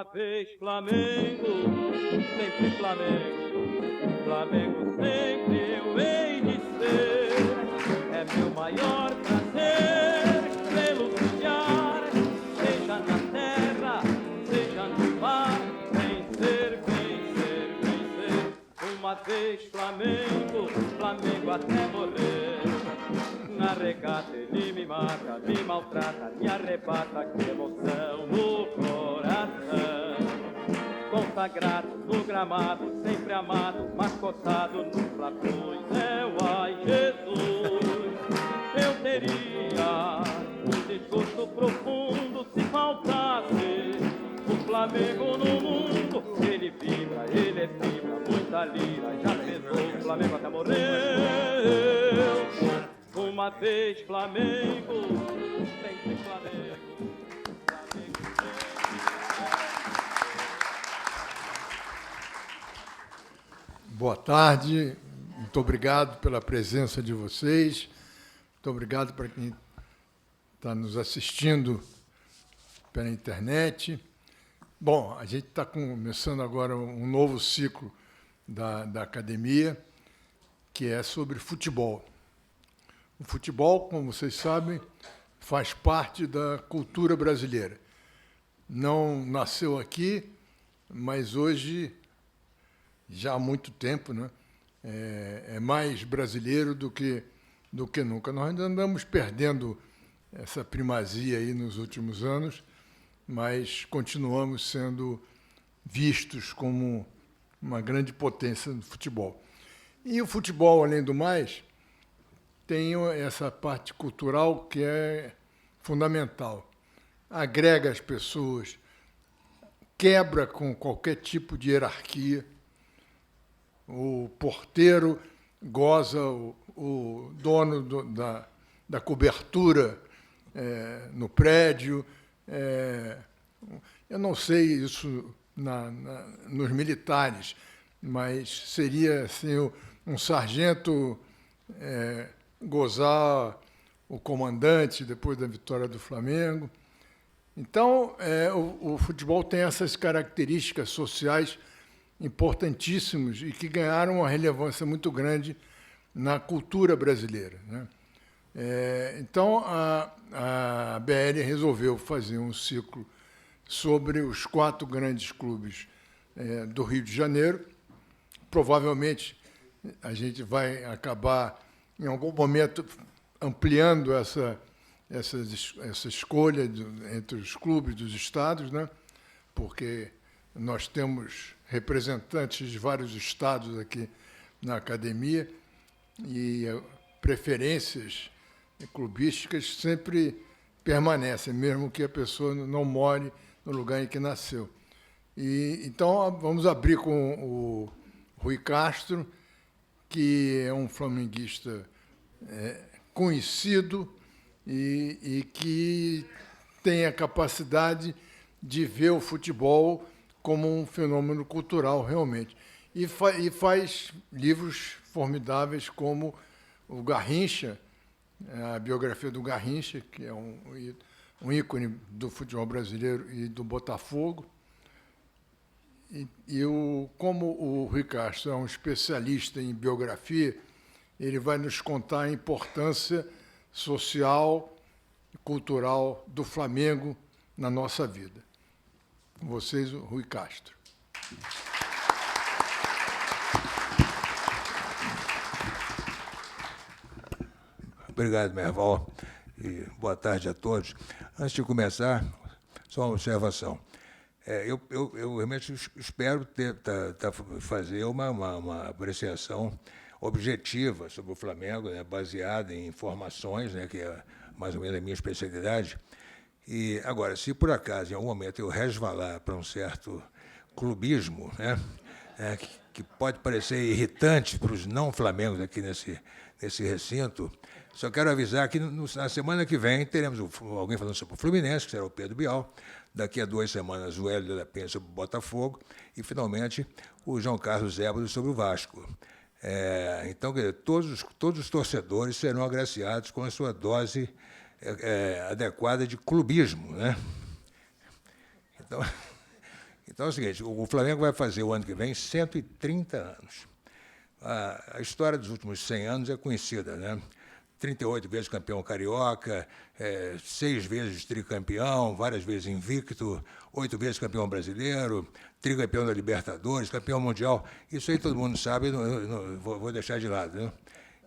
Uma vez Flamengo, sempre Flamengo, Flamengo sempre eu hei de ser. É meu maior prazer vê-lo brilhar, seja na terra, seja no mar. Vencer, vencer, vencer. Uma vez Flamengo, Flamengo até morrer. Na regata ele me mata, me maltrata, me arrebata, que emoção no coração. Consagrado no gramado, sempre amado, mascotado no Fla-Flu. Ai, Jesus, eu teria um discurso profundo se faltasse o Flamengo no mundo. Ele vibra, ele é fibra, muita lira, já pesou, o Flamengo até morreu. Uma vez Flamengo, sempre Flamengo, Flamengo sempre. Boa tarde, muito obrigado pela presença de vocês, muito obrigado para quem está nos assistindo pela internet. Bom, a gente está começando agora um novo ciclo da academia, que é sobre futebol. O futebol, como vocês sabem, faz parte da cultura brasileira. Não nasceu aqui, mas hoje, já há muito tempo, né, é mais brasileiro do que nunca. Nós ainda andamos perdendo essa primazia aí nos últimos anos, mas continuamos sendo vistos como uma grande potência no futebol. E o futebol, além do mais, tem essa parte cultural que é fundamental. Agrega as pessoas, quebra com qualquer tipo de hierarquia. O porteiro goza, o dono da cobertura no prédio. Eu não sei isso nos militares, mas seria assim, um sargento gozar o comandante depois da vitória do Flamengo. Então, o futebol tem essas características sociais importantíssimas e que ganharam uma relevância muito grande na cultura brasileira, né? Então, a BL resolveu fazer um ciclo sobre os 4 grandes clubes do Rio de Janeiro. Provavelmente, a gente vai acabar, em algum momento, ampliando essa escolha entre os clubes dos estados, né? Porque nós temos representantes de vários estados aqui na academia e preferências clubísticas sempre permanecem, mesmo que a pessoa não more no lugar em que nasceu. Então, vamos abrir com o Rui Castro, que é um flamenguista conhecido e que tem a capacidade de ver o futebol como um fenômeno cultural, realmente. E faz livros formidáveis como o Garrincha, a biografia do Garrincha, que é um ícone do futebol brasileiro e do Botafogo. Como o Rui Castro é um especialista em biografia, ele vai nos contar a importância social e cultural do Flamengo na nossa vida. Com vocês, o Rui Castro. Obrigado, Merval, e boa tarde a todos. Antes de começar, só uma observação. Eu realmente espero fazer uma apreciação objetiva sobre o Flamengo, né, baseada em informações, né, que é mais ou menos a minha especialidade. E, agora, se por acaso, em algum momento, eu resvalar para um certo clubismo, né, que pode parecer irritante para os não-flamengos aqui nesse recinto, só quero avisar que na semana que vem teremos alguém falando sobre o Fluminense, que será o Pedro Bial. Daqui a 2 semanas, o Hélio da Penha sobre o Botafogo. E, finalmente, o João Carlos Zébado sobre o Vasco. Então, todos os torcedores serão agraciados com a sua dose adequada de clubismo, né? Então é o seguinte, o Flamengo vai fazer o ano que vem 130 anos. A história dos últimos 100 anos é conhecida, né? 38 vezes campeão carioca, 6 vezes tricampeão, várias vezes invicto, 8 vezes campeão brasileiro, tricampeão da Libertadores, campeão mundial. Isso aí todo mundo sabe, vou deixar de lado, né?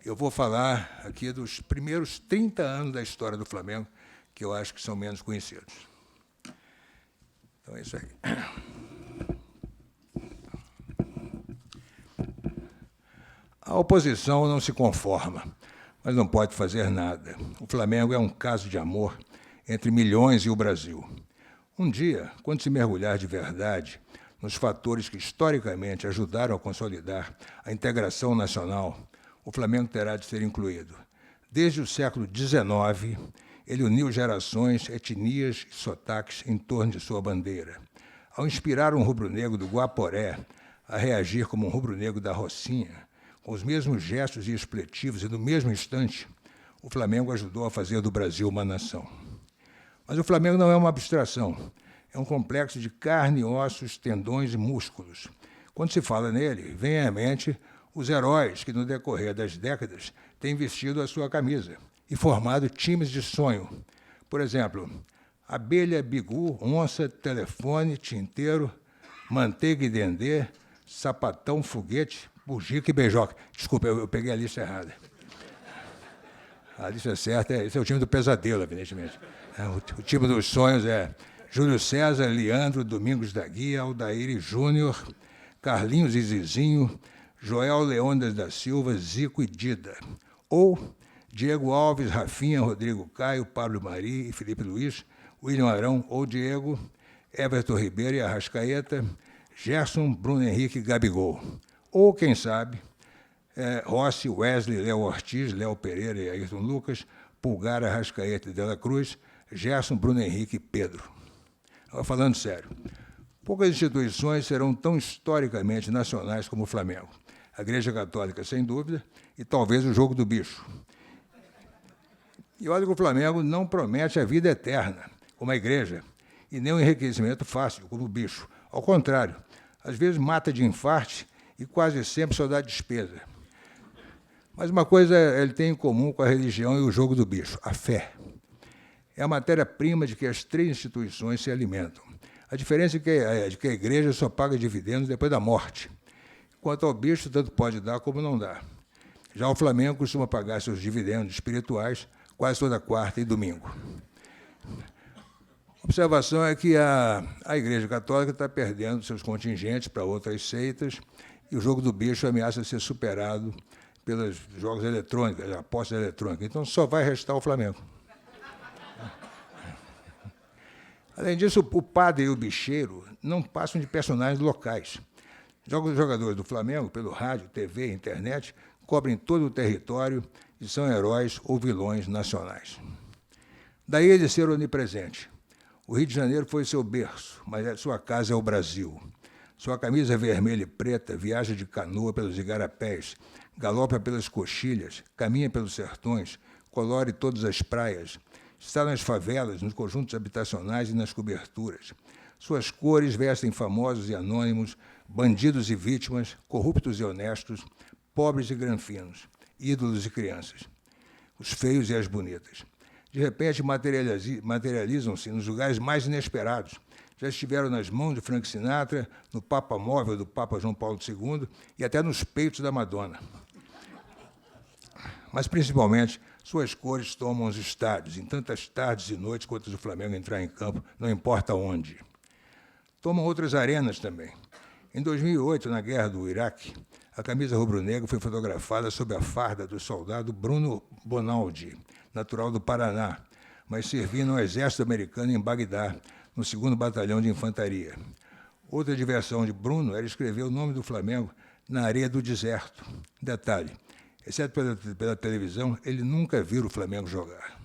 Eu vou falar aqui dos primeiros 30 anos da história do Flamengo, que eu acho que são menos conhecidos. Então é isso aí. A oposição não se conforma, mas não pode fazer nada. O Flamengo é um caso de amor entre milhões e o Brasil. Um dia, quando se mergulhar de verdade nos fatores que historicamente ajudaram a consolidar a integração nacional, o Flamengo terá de ser incluído. Desde o século XIX, ele uniu gerações, etnias e sotaques em torno de sua bandeira. Ao inspirar um rubro-negro do Guaporé a reagir como um rubro-negro da Rocinha, com os mesmos gestos e expletivos e no mesmo instante, o Flamengo ajudou a fazer do Brasil uma nação. Mas o Flamengo não é uma abstração, é um complexo de carne, ossos, tendões e músculos. Quando se fala nele, vem à mente os heróis que, no decorrer das décadas, têm vestido a sua camisa e formado times de sonho. Por exemplo, Abelha, Bigu, Onça, Telefone, Tinteiro, Manteiga e Dendê, Sapatão, Foguete, Bugica e Beijoca. Desculpa, eu peguei a lista errada. A lista certa, esse é o time do pesadelo, evidentemente. O time dos sonhos é Júlio César, Leandro, Domingos da Guia, Aldair e Júnior, Carlinhos e Zizinho, Joel Leônidas da Silva, Zico e Dida. Ou Diego Alves, Rafinha, Rodrigo Caio, Pablo Mari e Felipe Luiz, William Arão ou Diego, Everton Ribeiro e Arrascaeta, Gerson, Bruno Henrique e Gabigol. Ou, quem sabe, Rossi, Wesley, Léo Ortiz, Léo Pereira e Ayrton Lucas, Pulgar, Arrascaeta e Dela Cruz, Gerson, Bruno Henrique e Pedro. Agora, falando sério, poucas instituições serão tão historicamente nacionais como o Flamengo. A Igreja Católica, sem dúvida, e talvez o Jogo do Bicho. E olha que o Flamengo não promete a vida eterna, como a Igreja, e nem um enriquecimento fácil, como o Bicho. Ao contrário, às vezes mata de infarte e quase sempre só dá despesa. Mas uma coisa ele tem em comum com a religião e o Jogo do Bicho, a fé. É a matéria-prima de que as 3 instituições se alimentam. A diferença é de que a Igreja só paga dividendos depois da morte. Quanto ao bicho, tanto pode dar como não dá. Já o Flamengo costuma pagar seus dividendos espirituais quase toda quarta e domingo. A observação é que a Igreja Católica está perdendo seus contingentes para outras seitas e o Jogo do Bicho ameaça ser superado pelos jogos eletrônicos, apostas eletrônicas. Então, só vai restar o Flamengo. Além disso, o padre e o bicheiro não passam de personagens locais. Os jogadores do Flamengo, pelo rádio, TV, internet, cobrem todo o território e são heróis ou vilões nacionais. Daí ele ser onipresente. O Rio de Janeiro foi seu berço, mas sua casa é o Brasil. Sua camisa vermelha e preta viaja de canoa pelos igarapés, galopa pelas coxilhas, caminha pelos sertões, colore todas as praias, está nas favelas, nos conjuntos habitacionais e nas coberturas. Suas cores vestem famosos e anônimos, bandidos e vítimas, corruptos e honestos, pobres e granfinos, ídolos e crianças, os feios e as bonitas. De repente, materializam-se nos lugares mais inesperados. Já estiveram nas mãos de Frank Sinatra, no Papa Móvel do Papa João Paulo II e até nos peitos da Madonna. Mas, principalmente, suas cores tomam os estádios, em tantas tardes e noites quanto o Flamengo entrar em campo, não importa onde. Tomam outras arenas também. Em 2008, na Guerra do Iraque, a camisa rubro-negra foi fotografada sob a farda do soldado Bruno Bonaldi, natural do Paraná, mas servia no exército americano em Bagdá, no 2º Batalhão de Infantaria. Outra diversão de Bruno era escrever o nome do Flamengo na areia do deserto. Detalhe, exceto pela televisão, ele nunca viu o Flamengo jogar.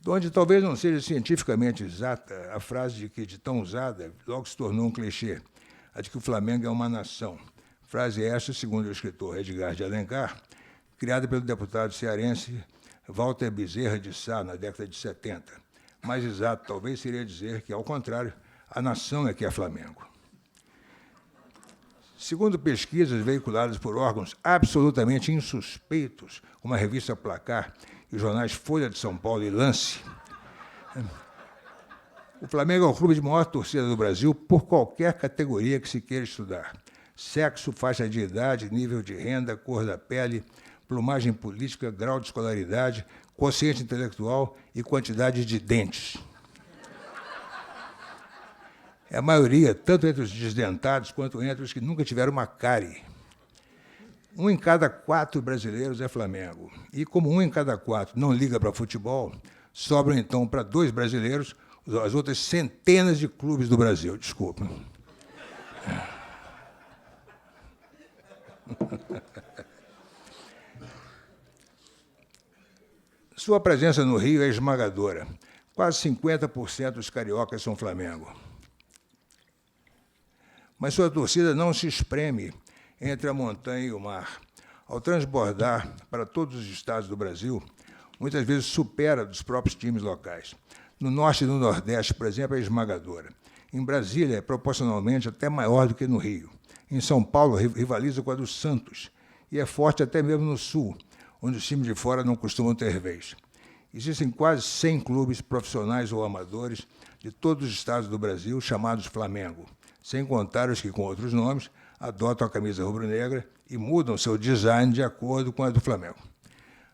Onde talvez não seja cientificamente exata a frase de que, de tão usada, logo se tornou um clichê, a de que o Flamengo é uma nação. Frase esta, segundo o escritor Edgar de Alencar, criada pelo deputado cearense Walter Bezerra de Sá, na década de 70. Mais exato, talvez, seria dizer que, ao contrário, A nação é que é Flamengo. Segundo pesquisas veiculadas por órgãos absolutamente insuspeitos, como a revista Placar e os jornais Folha de São Paulo e Lance, o Flamengo é o clube de maior torcida do Brasil por qualquer categoria que se queira estudar. Sexo, faixa de idade, nível de renda, cor da pele, plumagem política, grau de escolaridade, quociente intelectual e quantidade de dentes. É a maioria, tanto entre os desdentados quanto entre os que nunca tiveram uma cárie. 1 em cada 4 brasileiros é Flamengo. E como 1 em cada 4 não liga para futebol, sobram então para 2 brasileiros as outras centenas de clubes do Brasil. Desculpa. Sua presença no Rio é esmagadora. Quase 50% dos cariocas são Flamengo. Mas sua torcida não se espreme entre a montanha e o mar. Ao transbordar para todos os estados do Brasil, muitas vezes supera dos próprios times locais. No norte e no nordeste, por exemplo, é esmagadora. Em Brasília, é proporcionalmente até maior do que no Rio. Em São Paulo, rivaliza com a do Santos. E é forte até mesmo no sul, onde os times de fora não costumam ter vez. Existem quase 100 clubes profissionais ou amadores de todos os estados do Brasil chamados Flamengo, sem contar os que, com outros nomes, adotam a camisa rubro-negra e mudam seu design de acordo com a do Flamengo.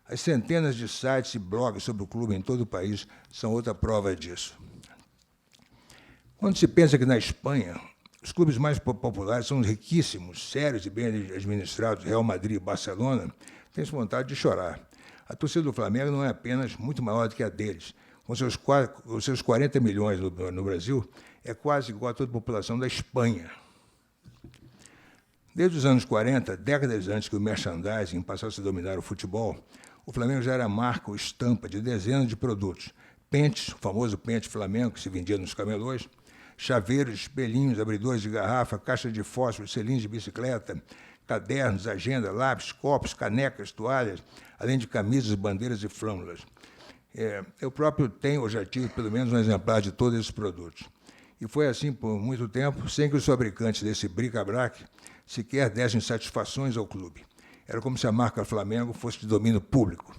As centenas de sites e blogs sobre o clube em todo o país são outra prova disso. Quando se pensa que na Espanha os clubes mais populares são riquíssimos, sérios e bem administrados, Real Madrid e Barcelona, tem-se vontade de chorar. A torcida do Flamengo não é apenas muito maior do que a deles. Com os seus 40 milhões no Brasil, é quase igual a toda a população da Espanha. Desde os anos 40, décadas antes que o merchandising passasse a dominar o futebol, o Flamengo já era marca ou estampa de dezenas de produtos. Pentes, o famoso pente Flamengo, que se vendia nos camelôs, chaveiros, espelhinhos, abridores de garrafa, caixa de fósforo, selinhos de bicicleta, cadernos, agenda, lápis, copos, canecas, toalhas, além de camisas, bandeiras e flâmulas. Eu próprio tenho, ou já tive, pelo menos um exemplar de todos esses produtos. E foi assim por muito tempo, sem que os fabricantes desse bric-a-brac sequer dessem satisfações ao clube. Era como se a marca Flamengo fosse de domínio público.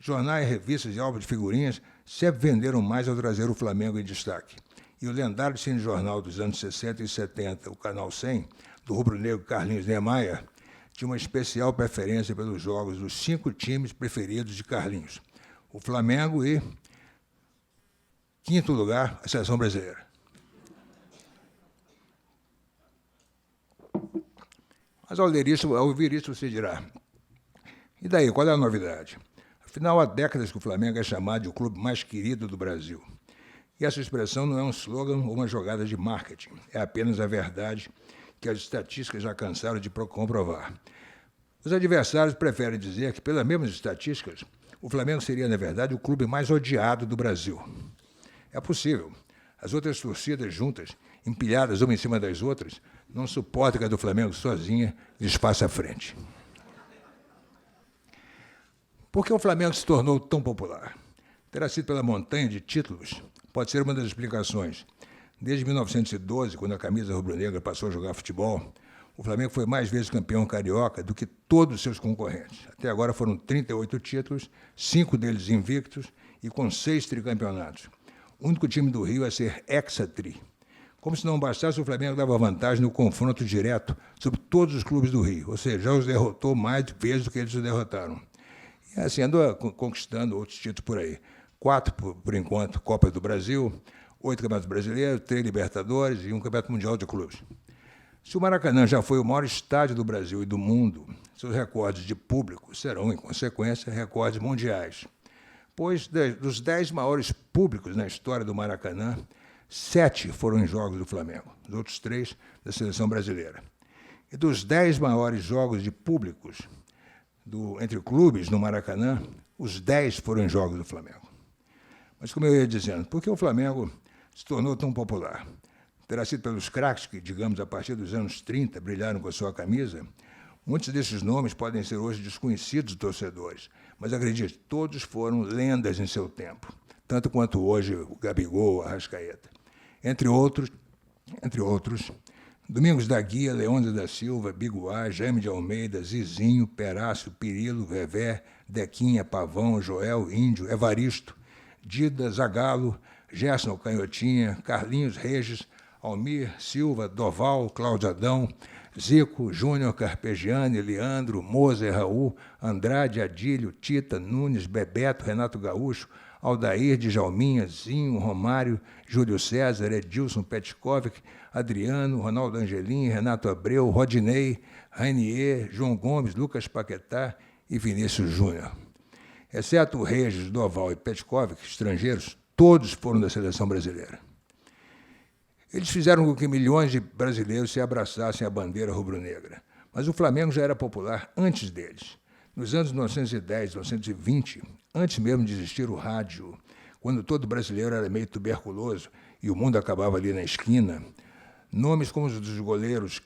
Jornais, revistas e álbuns de figurinhas sempre venderam mais ao trazer o Flamengo em destaque. E o lendário cinejornal dos anos 60 e 70, o Canal 100, do rubro-negro Carlinhos Niemeyer, tinha uma especial preferência pelos jogos dos 5 times preferidos de Carlinhos. O Flamengo e, quinto lugar, a Seleção Brasileira. Mas ao ouvir isso, você dirá, e daí, qual é a novidade? Afinal, há décadas que o Flamengo é chamado de o clube mais querido do Brasil. E essa expressão não é um slogan ou uma jogada de marketing, é apenas a verdade que as estatísticas já cansaram de comprovar. Os adversários preferem dizer que, pelas mesmas estatísticas, o Flamengo seria, na verdade, o clube mais odiado do Brasil. É possível. As outras torcidas juntas, empilhadas uma em cima das outras, não suportam que a do Flamengo sozinha lhes faça frente. Por que o Flamengo se tornou tão popular? Terá sido pela montanha de títulos? Pode ser uma das explicações. Desde 1912, quando a camisa rubro-negra passou a jogar futebol, o Flamengo foi mais vezes campeão carioca do que todos os seus concorrentes. Até agora foram 38 títulos, 5 deles invictos e com 6 tricampeonatos. O único time do Rio a ser hexatri. Como se não bastasse, o Flamengo dava vantagem no confronto direto sobre todos os clubes do Rio, ou seja, já os derrotou mais vezes do que eles os derrotaram. E assim andou conquistando outros títulos por aí. 4, por enquanto, Copa do Brasil, 8 Campeonatos Brasileiros, 3 Libertadores e 1 Campeonato Mundial de Clubes. Se o Maracanã já foi o maior estádio do Brasil e do mundo, seus recordes de público serão, em consequência, recordes mundiais. Pois, dos 10 maiores públicos na história do Maracanã, 7 foram em jogos do Flamengo, os outros 3 da Seleção Brasileira. E dos 10 maiores jogos de públicos entre clubes no Maracanã, os 10 foram em jogos do Flamengo. Mas, como eu ia dizendo, por que o Flamengo se tornou tão popular? Terá sido pelos craques que, digamos, a partir dos anos 30, brilharam com a sua camisa? Muitos desses nomes podem ser hoje desconhecidos dos torcedores, mas, acredite, todos foram lendas em seu tempo, tanto quanto hoje o Gabigol, a Arrascaeta. Entre outros, entre outros. Domingos da Guia, Leônidas da Silva, Biguá, Jaime de Almeida, Zizinho, Perácio, Pirilo, Vevé, Dequinha, Pavão, Joel, Índio, Evaristo, Dida, Zagalo, Gerson Canhotinha, Carlinhos Regis, Almir, Silva, Doval, Cláudio Adão, Zico, Júnior, Carpegiani, Leandro, Moser, Raul, Andrade, Adílio, Tita, Nunes, Bebeto, Renato Gaúcho, Aldair, Djalminha, Zinho, Romário, Júlio César, Edilson Petkovic, Adriano, Ronaldo Angelim, Renato Abreu, Rodinei, Rainier, João Gomes, Lucas Paquetá e Vinícius Júnior. Exceto Regis, Doval e Petkovic, estrangeiros, todos foram da seleção brasileira. Eles fizeram com que milhões de brasileiros se abraçassem à bandeira rubro-negra. Mas o Flamengo já era popular antes deles. Nos anos 1910, 1920, antes mesmo de existir o rádio, quando todo brasileiro era meio tuberculoso e o mundo acabava ali na esquina, nomes como os dos goleiros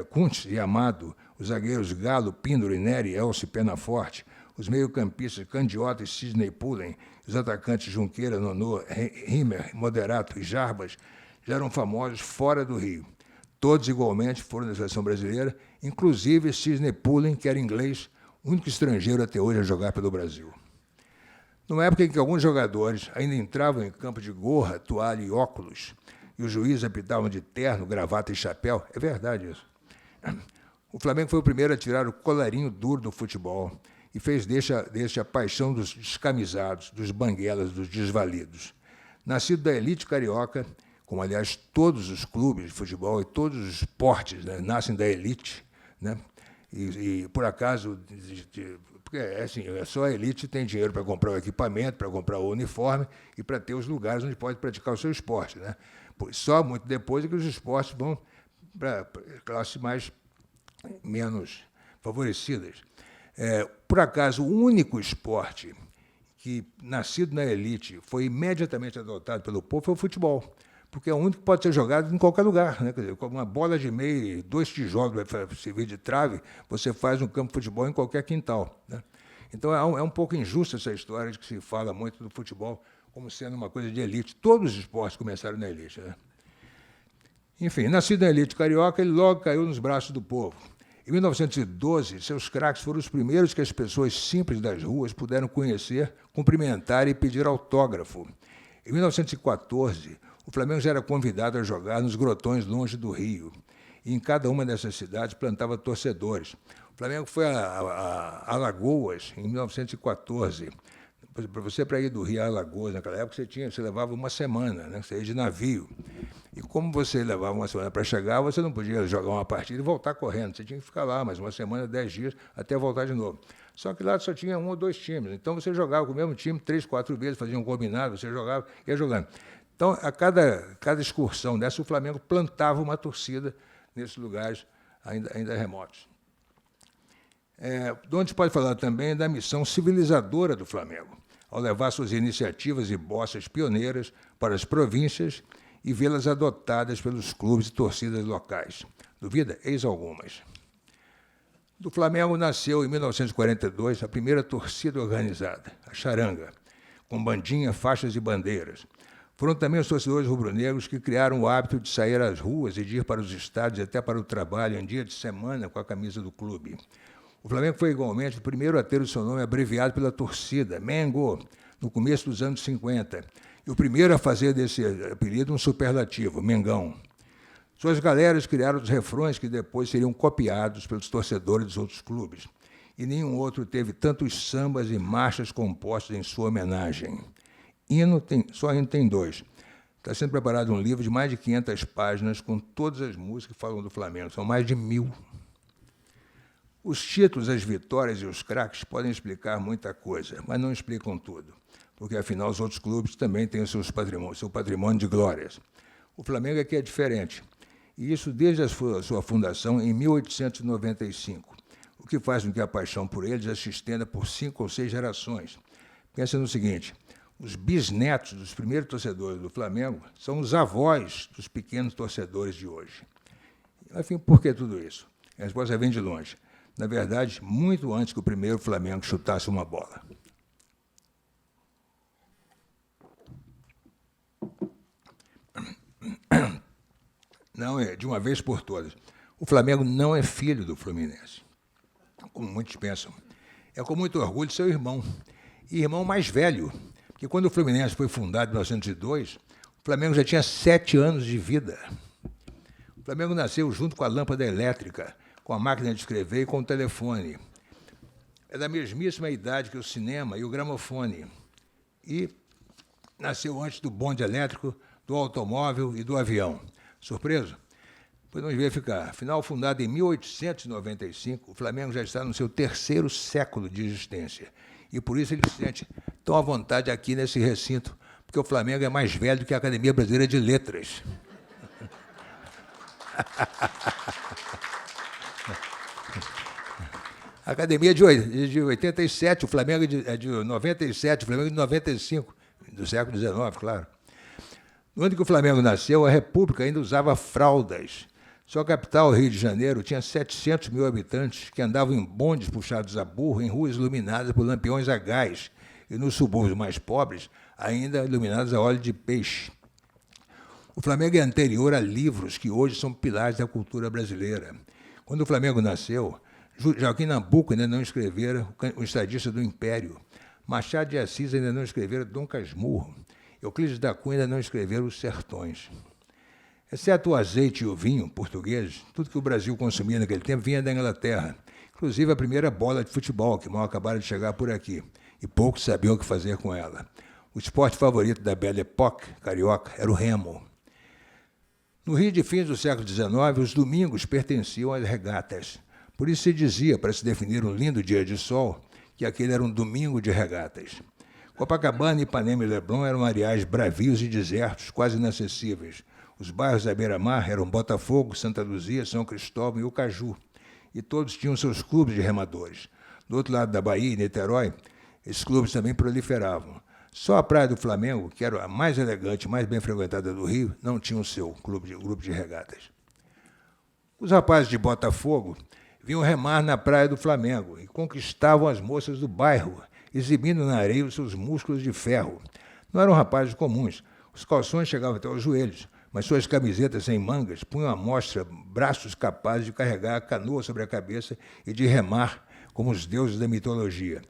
Kuntz e Amado, os zagueiros Galo, Píndaro e Neri, Elcio e Penaforte, os meio-campistas Candiota e Sidney Pullen, os atacantes Junqueira, Nonô, Rimmer, Moderato e Jarbas, já eram famosos fora do Rio. Todos igualmente foram da seleção brasileira, inclusive Sidney Pullen, que era inglês, o único estrangeiro até hoje a jogar pelo Brasil. Numa época em que alguns jogadores ainda entravam em campo de gorra, toalha e óculos, e os juízes apitavam de terno, gravata e chapéu, é verdade isso. O Flamengo foi o primeiro a tirar o colarinho duro do futebol e fez deste a paixão dos descamisados, dos banguelas, dos desvalidos. Nascido da elite carioca, como, aliás, todos os clubes de futebol e todos os esportes, né, nascem da elite, né? E por acaso, porque assim, só a elite tem dinheiro para comprar o equipamento, para comprar o uniforme e para ter os lugares onde pode praticar o seu esporte, né? Só muito depois é que os esportes vão para classes menos favorecidas. Por acaso, o único esporte que, nascido na elite, foi imediatamente adotado pelo povo foi o futebol, porque é o único que pode ser jogado em qualquer lugar, né? Quer dizer, com uma bola de meia e 2 tijolos para servir de trave, você faz um campo de futebol em qualquer quintal, né? Então, é um pouco injusta essa história de que se fala muito do futebol como sendo uma coisa de elite. Todos os esportes começaram na elite, né? Enfim, nascido na elite carioca, ele logo caiu nos braços do povo. Em 1912, seus craques foram os primeiros que as pessoas simples das ruas puderam conhecer, cumprimentar e pedir autógrafo. Em 1914, o Flamengo já era convidado a jogar nos grotões longe do Rio. E em cada uma dessas cidades plantava torcedores. O Flamengo foi a Alagoas em 1914. Para você ir do Rio a Alagoas, naquela época, você levava uma semana, né? Você ia de navio. E como você levava uma semana para chegar, você não podia jogar uma partida e voltar correndo. Você tinha que ficar lá mais uma semana, 10 dias, até voltar de novo. Só que lá só tinha 1 ou 2 times. Então, você jogava com o mesmo time 3, 4 vezes, fazia um combinado, você jogava e ia jogando. Então, a cada excursão dessa, o Flamengo plantava uma torcida nesses lugares ainda remotos. Onde se pode falar também da missão civilizadora do Flamengo, ao levar suas iniciativas e bossas pioneiras para as províncias e vê-las adotadas pelos clubes e torcidas locais. Duvida? Eis algumas. Do Flamengo nasceu, em 1942, a primeira torcida organizada, a Charanga, com bandinha, faixas e bandeiras. Foram também os torcedores rubro-negros que criaram o hábito de sair às ruas e de ir para os estádios, até para o trabalho, em dia de semana, com a camisa do clube. O Flamengo foi, igualmente, o primeiro a ter o seu nome abreviado pela torcida, Mengo, no começo dos anos 50, e o primeiro a fazer desse apelido um superlativo, Mengão. Suas galeras criaram os refrões que depois seriam copiados pelos torcedores dos outros clubes, e nenhum outro teve tantos sambas e marchas compostos em sua homenagem. Só hino tem 2. Está sendo preparado um livro de mais de 500 páginas com todas as músicas que falam do Flamengo. São mais de 1000. Os títulos, as vitórias e os craques podem explicar muita coisa, mas não explicam tudo, porque, afinal, os outros clubes também têm seu patrimônio de glórias. O Flamengo aqui é diferente, e isso desde a sua fundação em 1895, o que faz com que a paixão por eles já se estenda por 5 ou 6 gerações. Pensa no seguinte: os bisnetos dos primeiros torcedores do Flamengo são os avós dos pequenos torcedores de hoje. Enfim, por que tudo isso? A resposta vem de longe. Na verdade, muito antes que o primeiro Flamengo chutasse uma bola. não é de uma vez por todas. O Flamengo não é filho do Fluminense, como muitos pensam. É com muito orgulho seu irmão, e irmão mais velho, porque quando o Fluminense foi fundado em 1902, o Flamengo já tinha 7 anos de vida. O Flamengo nasceu junto com a lâmpada elétrica, com a máquina de escrever e com o telefone. É da mesmíssima idade que o cinema e o gramofone. E nasceu antes do bonde elétrico, do automóvel e do avião. Surpreso? Pois não devia ficar. Afinal, fundado em 1895, o Flamengo já está no seu 3º século de existência. E por isso ele se sente tão à vontade aqui nesse recinto, porque o Flamengo é mais velho do que a Academia Brasileira de Letras. A Academia é de 87, o Flamengo é de 97, o Flamengo é de 95, do século XIX, claro. No ano que o Flamengo nasceu, a República ainda usava fraldas. Sua capital, Rio de Janeiro, tinha 700 mil habitantes que andavam em bondes puxados a burro em ruas iluminadas por lampiões a gás e nos subúrbios mais pobres, ainda iluminados a óleo de peixe. O Flamengo é anterior a livros que hoje são pilares da cultura brasileira. Quando o Flamengo nasceu, Joaquim Nabuco ainda não escrevera O Estadista do Império, Machado de Assis ainda não escrevera Dom Casmurro, Euclides da Cunha ainda não escrevera Os Sertões. Exceto o azeite e o vinho portugueses, tudo que o Brasil consumia naquele tempo vinha da Inglaterra, inclusive a primeira bola de futebol, que mal acabaram de chegar por aqui, e poucos sabiam o que fazer com ela. O esporte favorito da Belle Époque carioca era o remo. No Rio de fins do século XIX, os domingos pertenciam às regatas. Por isso se dizia, para se definir um lindo dia de sol, que aquele era um domingo de regatas. Copacabana, Ipanema e Leblon eram areais bravios e desertos, quase inacessíveis. Os bairros à beira-mar eram Botafogo, Santa Luzia, São Cristóvão e o Caju. E todos tinham seus clubes de remadores. Do outro lado da Bahia, em Niterói, esses clubes também proliferavam. Só a Praia do Flamengo, que era a mais elegante e mais bem frequentada do Rio, não tinha o seu grupo de regatas. Os rapazes de Botafogo vinham remar na Praia do Flamengo e conquistavam as moças do bairro, exibindo na areia os seus músculos de ferro. Não eram rapazes comuns. Os calções chegavam até os joelhos, mas suas camisetas sem mangas punham à mostra braços capazes de carregar a canoa sobre a cabeça e de remar como os deuses da mitologia.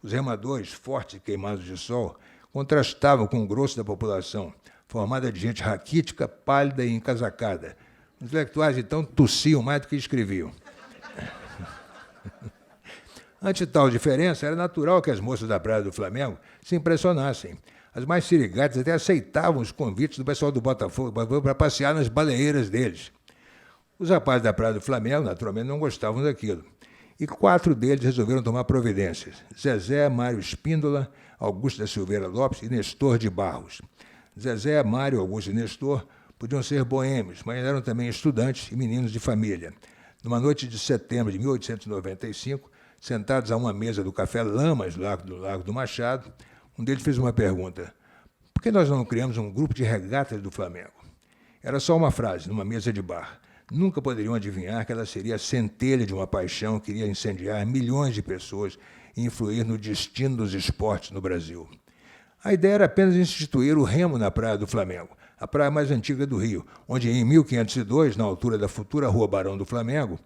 Os remadores, fortes e queimados de sol, contrastavam com o grosso da população, formada de gente raquítica, pálida e encasacada. Os intelectuais, então, tossiam mais do que escreviam. Ante tal diferença, era natural que as moças da Praia do Flamengo se impressionassem. As mais sirigatas até aceitavam os convites do pessoal do Botafogo para passear nas baleeiras deles. Os rapazes da Praia do Flamengo, naturalmente, não gostavam daquilo. E 4 deles resolveram tomar providências. Zezé, Mário Espíndola, Augusto da Silveira Lopes e Nestor de Barros. Zezé, Mário, Augusto e Nestor podiam ser boêmios, mas eram também estudantes e meninos de família. Numa noite de setembro de 1895, sentados a uma mesa do Café Lamas, do Largo do Machado, um deles fez uma pergunta: por que nós não criamos um grupo de regatas do Flamengo? Era só uma frase, numa mesa de bar. Nunca poderiam adivinhar que ela seria a centelha de uma paixão que iria incendiar milhões de pessoas e influir no destino dos esportes no Brasil. A ideia era apenas instituir o remo na Praia do Flamengo, a praia mais antiga do Rio, onde em 1502, na altura da futura Rua Barão do Flamengo,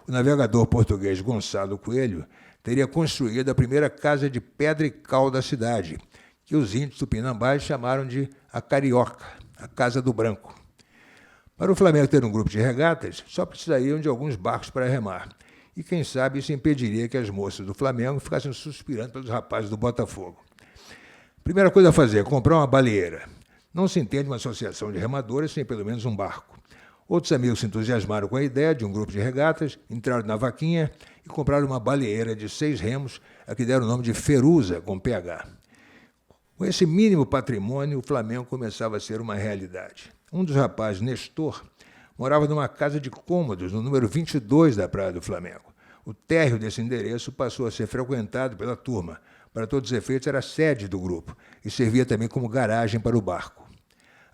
o navegador português Gonçalo Coelho teria construído a primeira casa de pedra e cal da cidade, que os índios tupinambás chamaram de a Carioca, a Casa do Branco. Para o Flamengo ter um grupo de regatas, só precisariam de alguns barcos para remar. E, quem sabe, isso impediria que as moças do Flamengo ficassem suspirando pelos rapazes do Botafogo. Primeira coisa a fazer, comprar uma baleeira. Não se entende uma associação de remadores sem pelo menos um barco. Outros amigos se entusiasmaram com a ideia de um grupo de regatas, entraram na vaquinha e compraram uma baleeira de 6 remos, a que deram o nome de Ferusa, com PH. Com esse mínimo patrimônio, o Flamengo começava a ser uma realidade. Um dos rapazes, Nestor, morava numa casa de cômodos no número 22 da Praia do Flamengo. O térreo desse endereço passou a ser frequentado pela turma. Para todos os efeitos, era a sede do grupo e servia também como garagem para o barco.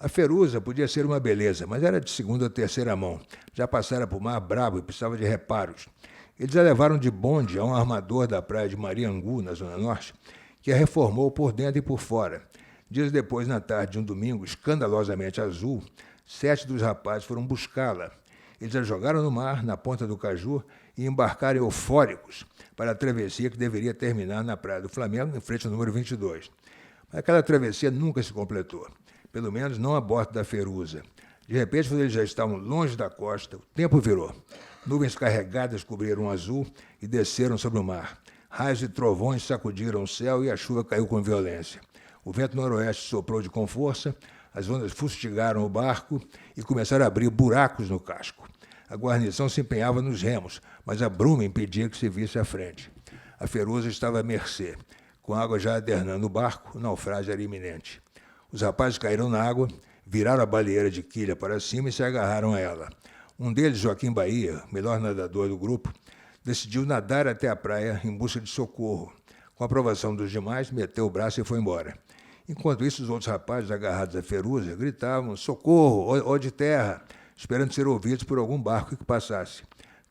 A Ferusa podia ser uma beleza, mas era de segunda ou terceira mão. Já passara por mar bravo e precisava de reparos. Eles a levaram de bonde a um armador da praia de Mariangu, na Zona Norte, que a reformou por dentro e por fora. Dias depois, na tarde de um domingo escandalosamente azul, 7 dos rapazes foram buscá-la. Eles a jogaram no mar, na ponta do Caju, e embarcaram eufóricos para a travessia que deveria terminar na Praia do Flamengo, em frente ao número 22. Mas aquela travessia nunca se completou, pelo menos não a bordo da Feruza. De repente, quando eles já estavam longe da costa, o tempo virou. Nuvens carregadas cobriram o azul e desceram sobre o mar. Raios e trovões sacudiram o céu e a chuva caiu com violência. O vento noroeste soprou com força, as ondas fustigaram o barco e começaram a abrir buracos no casco. A guarnição se empenhava nos remos, mas a bruma impedia que se visse à frente. A Feruza estava à mercê. Com a água já adernando o barco, o naufrágio era iminente. Os rapazes caíram na água, viraram a baleeira de quilha para cima e se agarraram a ela. Um deles, Joaquim Bahia, o melhor nadador do grupo, decidiu nadar até a praia em busca de socorro. Com a aprovação dos demais, meteu o braço e foi embora. Enquanto isso, os outros rapazes, agarrados à Feruza, gritavam socorro, ó de terra, esperando ser ouvidos por algum barco que passasse.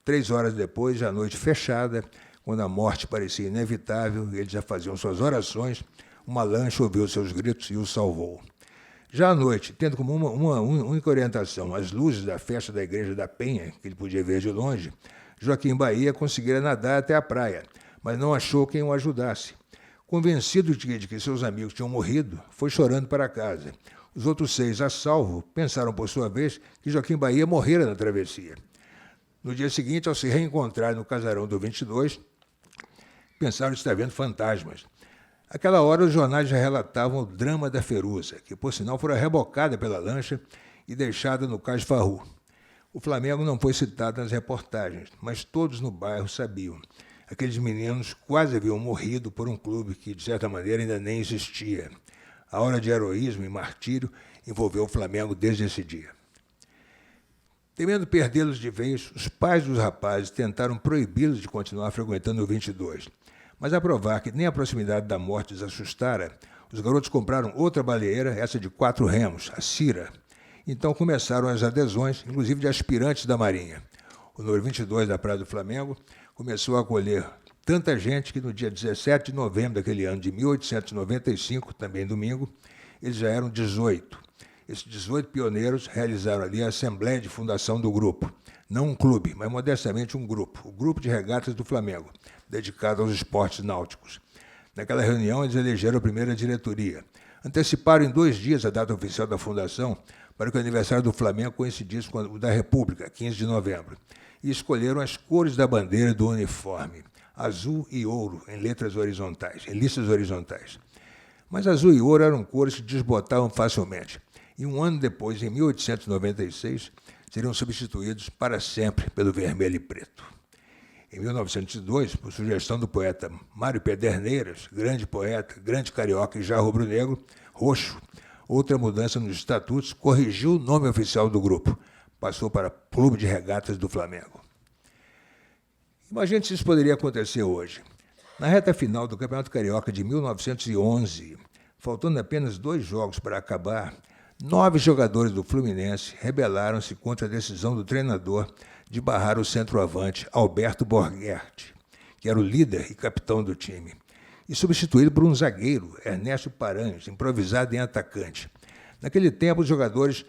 3 horas depois, já noite fechada, quando a morte parecia inevitável e eles já faziam suas orações, uma lancha ouviu seus gritos e os salvou. Já à noite, tendo como uma única orientação as luzes da festa da Igreja da Penha, que ele podia ver de longe, Joaquim Bahia conseguira nadar até a praia, mas não achou quem o ajudasse. Convencido de que seus amigos tinham morrido, foi chorando para casa. Os outros 6, a salvo, pensaram por sua vez que Joaquim Bahia morrera na travessia. No dia seguinte, ao se reencontrar no casarão do 22, pensaram estar vendo fantasmas. Aquela hora, os jornais já relatavam o drama da Feruza, que, por sinal, fora rebocada pela lancha e deixada no Cais Farru. O Flamengo não foi citado nas reportagens, mas todos no bairro sabiam. Aqueles meninos quase haviam morrido por um clube que, de certa maneira, ainda nem existia. A hora de heroísmo e martírio envolveu o Flamengo desde esse dia. Temendo perdê-los de vez, os pais dos rapazes tentaram proibi-los de continuar frequentando o 22. Mas, a provar que nem a proximidade da morte os assustara, os garotos compraram outra baleeira, essa de 4 remos, a Cira. Então começaram as adesões, inclusive de aspirantes da Marinha. O número 22 da Praia do Flamengo começou a acolher tanta gente que no dia 17 de novembro daquele ano de 1895, também domingo, eles já eram 18. Esses 18 pioneiros realizaram ali a assembleia de fundação do grupo. Não um clube, mas modestamente um grupo, o Grupo de Regatas do Flamengo, dedicado aos esportes náuticos. Naquela reunião, eles elegeram a primeira diretoria. Anteciparam em 2 dias a data oficial da fundação para que o aniversário do Flamengo coincidisse com o da República, 15 de novembro. E escolheram as cores da bandeira do uniforme, azul e ouro, em listas horizontais. Mas azul e ouro eram cores que desbotavam facilmente. E um ano depois, em 1896, seriam substituídos para sempre pelo vermelho e preto. Em 1902, por sugestão do poeta Mário Pederneiras, grande poeta, grande carioca e já rubro-negro, roxo, outra mudança nos estatutos corrigiu o nome oficial do grupo. Passou para Clube de Regatas do Flamengo. Imagine se isso poderia acontecer hoje. Na reta final do Campeonato Carioca de 1911, faltando apenas 2 jogos para acabar, 9 jogadores do Fluminense rebelaram-se contra a decisão do treinador de barrar o centroavante Alberto Borghetti, que era o líder e capitão do time, e substituído por um zagueiro, Ernesto Paranhos, improvisado em atacante. Naquele tempo, os jogadores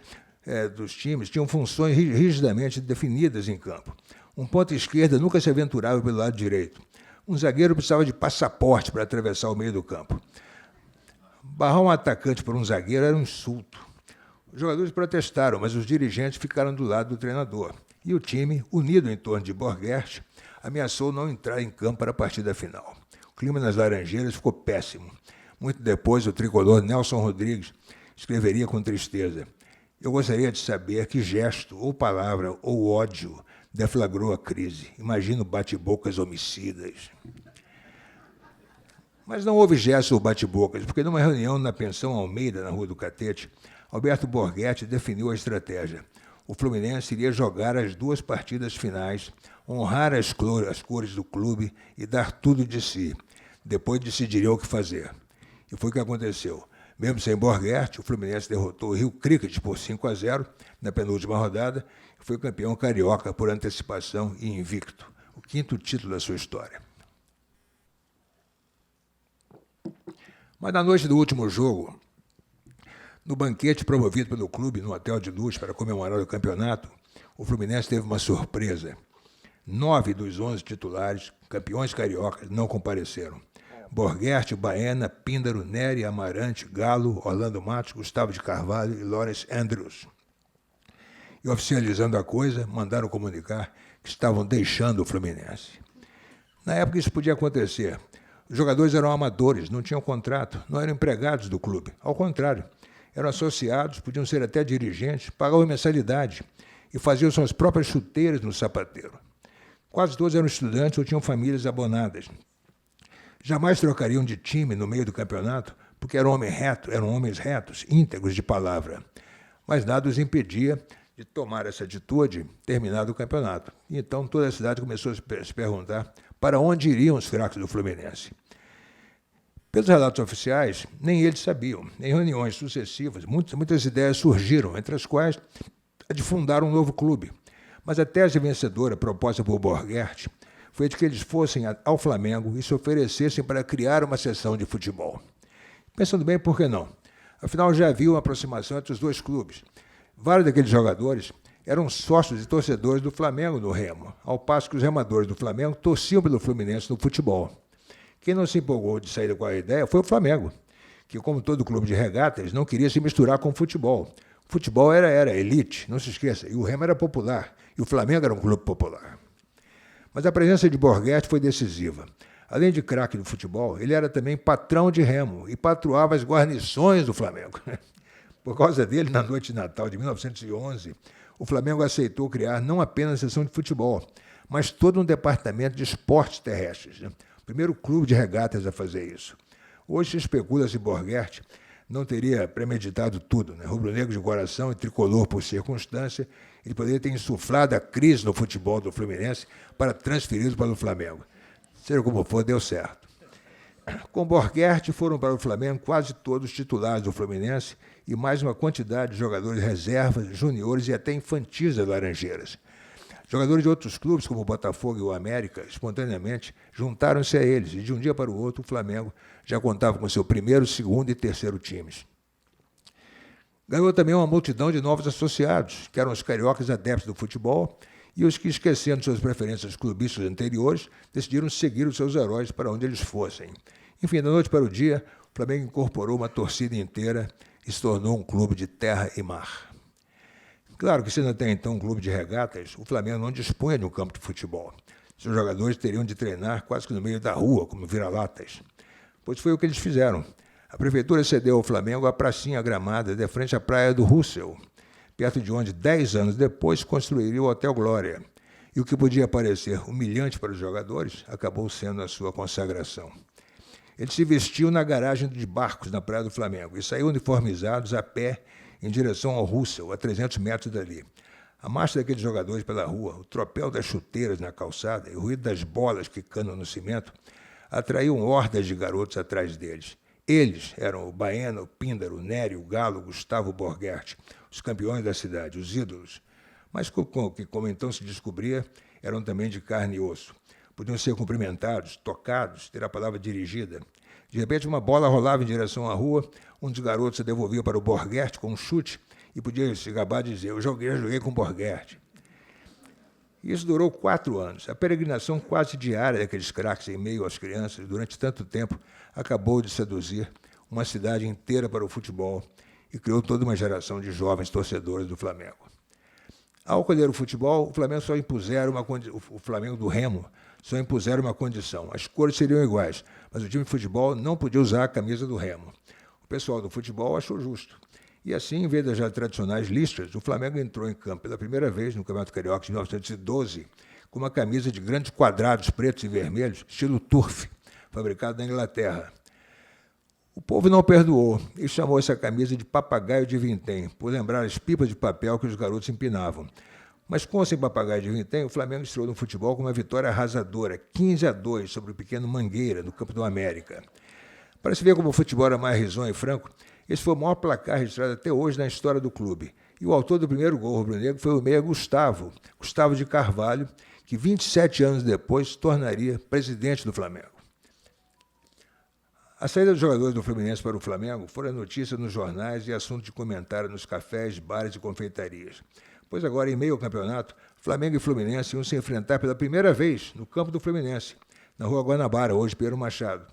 dos times tinham funções rigidamente definidas em campo. Um ponta esquerda nunca se aventurava pelo lado direito. Um zagueiro precisava de passaporte para atravessar o meio do campo. Barrar um atacante por um zagueiro era um insulto. Os jogadores protestaram, mas os dirigentes ficaram do lado do treinador. E o time, unido em torno de Borghetti, ameaçou não entrar em campo para a partida final. O clima nas Laranjeiras ficou péssimo. Muito depois, o tricolor Nelson Rodrigues escreveria com tristeza: "Eu gostaria de saber que gesto, ou palavra, ou ódio deflagrou a crise. Imagino bate-bocas homicidas." Mas não houve gesto ou bate-bocas, porque numa reunião na Pensão Almeida, na Rua do Catete, Alberto Borghetti definiu a estratégia. O Fluminense iria jogar as 2 partidas finais, honrar as cores do clube e dar tudo de si. Depois decidiria o que fazer. E foi o que aconteceu. Mesmo sem Borghetti, o Fluminense derrotou o Rio Cricket por 5-0 na penúltima rodada e foi campeão carioca por antecipação e invicto. O 5º título da sua história. Mas na noite do último jogo, No banquete promovido pelo clube no hotel de luxo para comemorar o campeonato, o Fluminense teve uma surpresa. 9 dos 11 titulares, campeões cariocas, não compareceram. Borghetti, Baena, Píndaro, Nery, Amarante, Galo, Orlando Matos, Gustavo de Carvalho e Lawrence Andrews. E oficializando a coisa, mandaram comunicar que estavam deixando o Fluminense. Na época isso podia acontecer. Os jogadores eram amadores, não tinham contrato, não eram empregados do clube. Ao contrário, eram associados, podiam ser até dirigentes, pagavam mensalidade e faziam suas próprias chuteiras no sapateiro. Quase todos eram estudantes ou tinham famílias abonadas. Jamais trocariam de time no meio do campeonato, porque eram homens retos, íntegros de palavra. Mas nada os impedia de tomar essa atitude terminado o campeonato. E então toda a cidade começou a se perguntar para onde iriam os craques do Fluminense. Pelos relatos oficiais, nem eles sabiam. Em reuniões sucessivas, muitas ideias surgiram, entre as quais a de fundar um novo clube. Mas a tese vencedora proposta por Borghetti foi de que eles fossem ao Flamengo e se oferecessem para criar uma seção de futebol. Pensando bem, por que não? Afinal, já havia uma aproximação entre os dois clubes. Vários daqueles jogadores eram sócios e torcedores do Flamengo no Remo, ao passo que os remadores do Flamengo torciam pelo Fluminense no futebol. Quem não se empolgou de sair com a ideia foi o Flamengo, que, como todo clube de regatas, não queria se misturar com o futebol. O futebol era elite, não se esqueça, e o Remo era popular, e o Flamengo era um clube popular. Mas a presença de Borghetti foi decisiva. Além de craque do futebol, ele era também patrão de remo e patroava as guarnições do Flamengo. Por causa dele, na noite de Natal de 1911, o Flamengo aceitou criar não apenas a seção de futebol, mas todo um departamento de esportes terrestres. O primeiro clube de regatas a fazer isso. Hoje se especula se Borghetti não teria premeditado tudo. Rubro-negro de coração e tricolor por circunstância, ele poderia ter insuflado a crise no futebol do Fluminense para transferi-lo para o Flamengo. Seja como for, deu certo. Com Borghetti foram para o Flamengo quase todos os titulares do Fluminense e mais uma quantidade de jogadores reservas, juniores e até infantis das Laranjeiras. Jogadores de outros clubes, como o Botafogo e o América, espontaneamente juntaram-se a eles e de um dia para o outro o Flamengo já contava com seu primeiro, segundo e terceiro times. Ganhou também uma multidão de novos associados, que eram os cariocas adeptos do futebol e os que, esquecendo suas preferências clubistas anteriores, decidiram seguir os seus heróis para onde eles fossem. Enfim, da noite para o dia, o Flamengo incorporou uma torcida inteira e se tornou um clube de terra e mar. Claro que, sendo até então um clube de regatas, o Flamengo não dispunha de um campo de futebol. Seus jogadores teriam de treinar quase que no meio da rua, como vira-latas. Pois foi o que eles fizeram. A prefeitura cedeu ao Flamengo a pracinha gramada de frente à praia do Russell, perto de onde, 10 anos depois, construiria o Hotel Glória. E o que podia parecer humilhante para os jogadores acabou sendo a sua consagração. Eles se vestiam na garagem de barcos na praia do Flamengo e saíam uniformizados a pé em direção ao Russell, a 300 metros dali. A marcha daqueles jogadores pela rua, o tropel das chuteiras na calçada e o ruído das bolas quicando no cimento atraíam hordas de garotos atrás deles. Eles eram o Baena, o Píndaro, o Nery, o Galo, o Gustavo, o Borghetti, os campeões da cidade, os ídolos. Mas que, como então se descobria, eram também de carne e osso. Podiam ser cumprimentados, tocados, ter a palavra dirigida. De repente, uma bola rolava em direção à rua, um dos garotos se devolvia para o Borghetti com um chute e podia se gabar de dizer: eu joguei com o Borghetti. Isso durou 4 anos. A peregrinação quase diária daqueles craques em meio às crianças, durante tanto tempo, acabou de seduzir uma cidade inteira para o futebol e criou toda uma geração de jovens torcedores do Flamengo. Ao colher o futebol, o Flamengo do Remo só impuseram uma condição: as cores seriam iguais, mas o time de futebol não podia usar a camisa do Remo. O pessoal do futebol achou justo. E assim, em vez das já tradicionais listras, o Flamengo entrou em campo pela primeira vez no Campeonato Carioca de 1912 com uma camisa de grandes quadrados pretos e vermelhos, estilo turf, fabricado na Inglaterra. O povo não perdoou e chamou essa camisa de papagaio de vintém, por lembrar as pipas de papel que os garotos empinavam. Mas com ou sem papagaio de vintém, o Flamengo estreou no futebol com uma vitória arrasadora, 15-2 sobre o pequeno Mangueira, no campo do América. Para se ver como o futebol era mais risonho e franco, esse foi o maior placar registrado até hoje na história do clube. E o autor do primeiro gol rubro-negro foi o meia Gustavo de Carvalho, que 27 anos depois se tornaria presidente do Flamengo. A saída dos jogadores do Fluminense para o Flamengo foi notícia nos jornais e assunto de comentário nos cafés, bares e confeitarias. Pois agora, em meio ao campeonato, Flamengo e Fluminense iam se enfrentar pela primeira vez no campo do Fluminense, na Rua Guanabara, hoje Pedro Machado.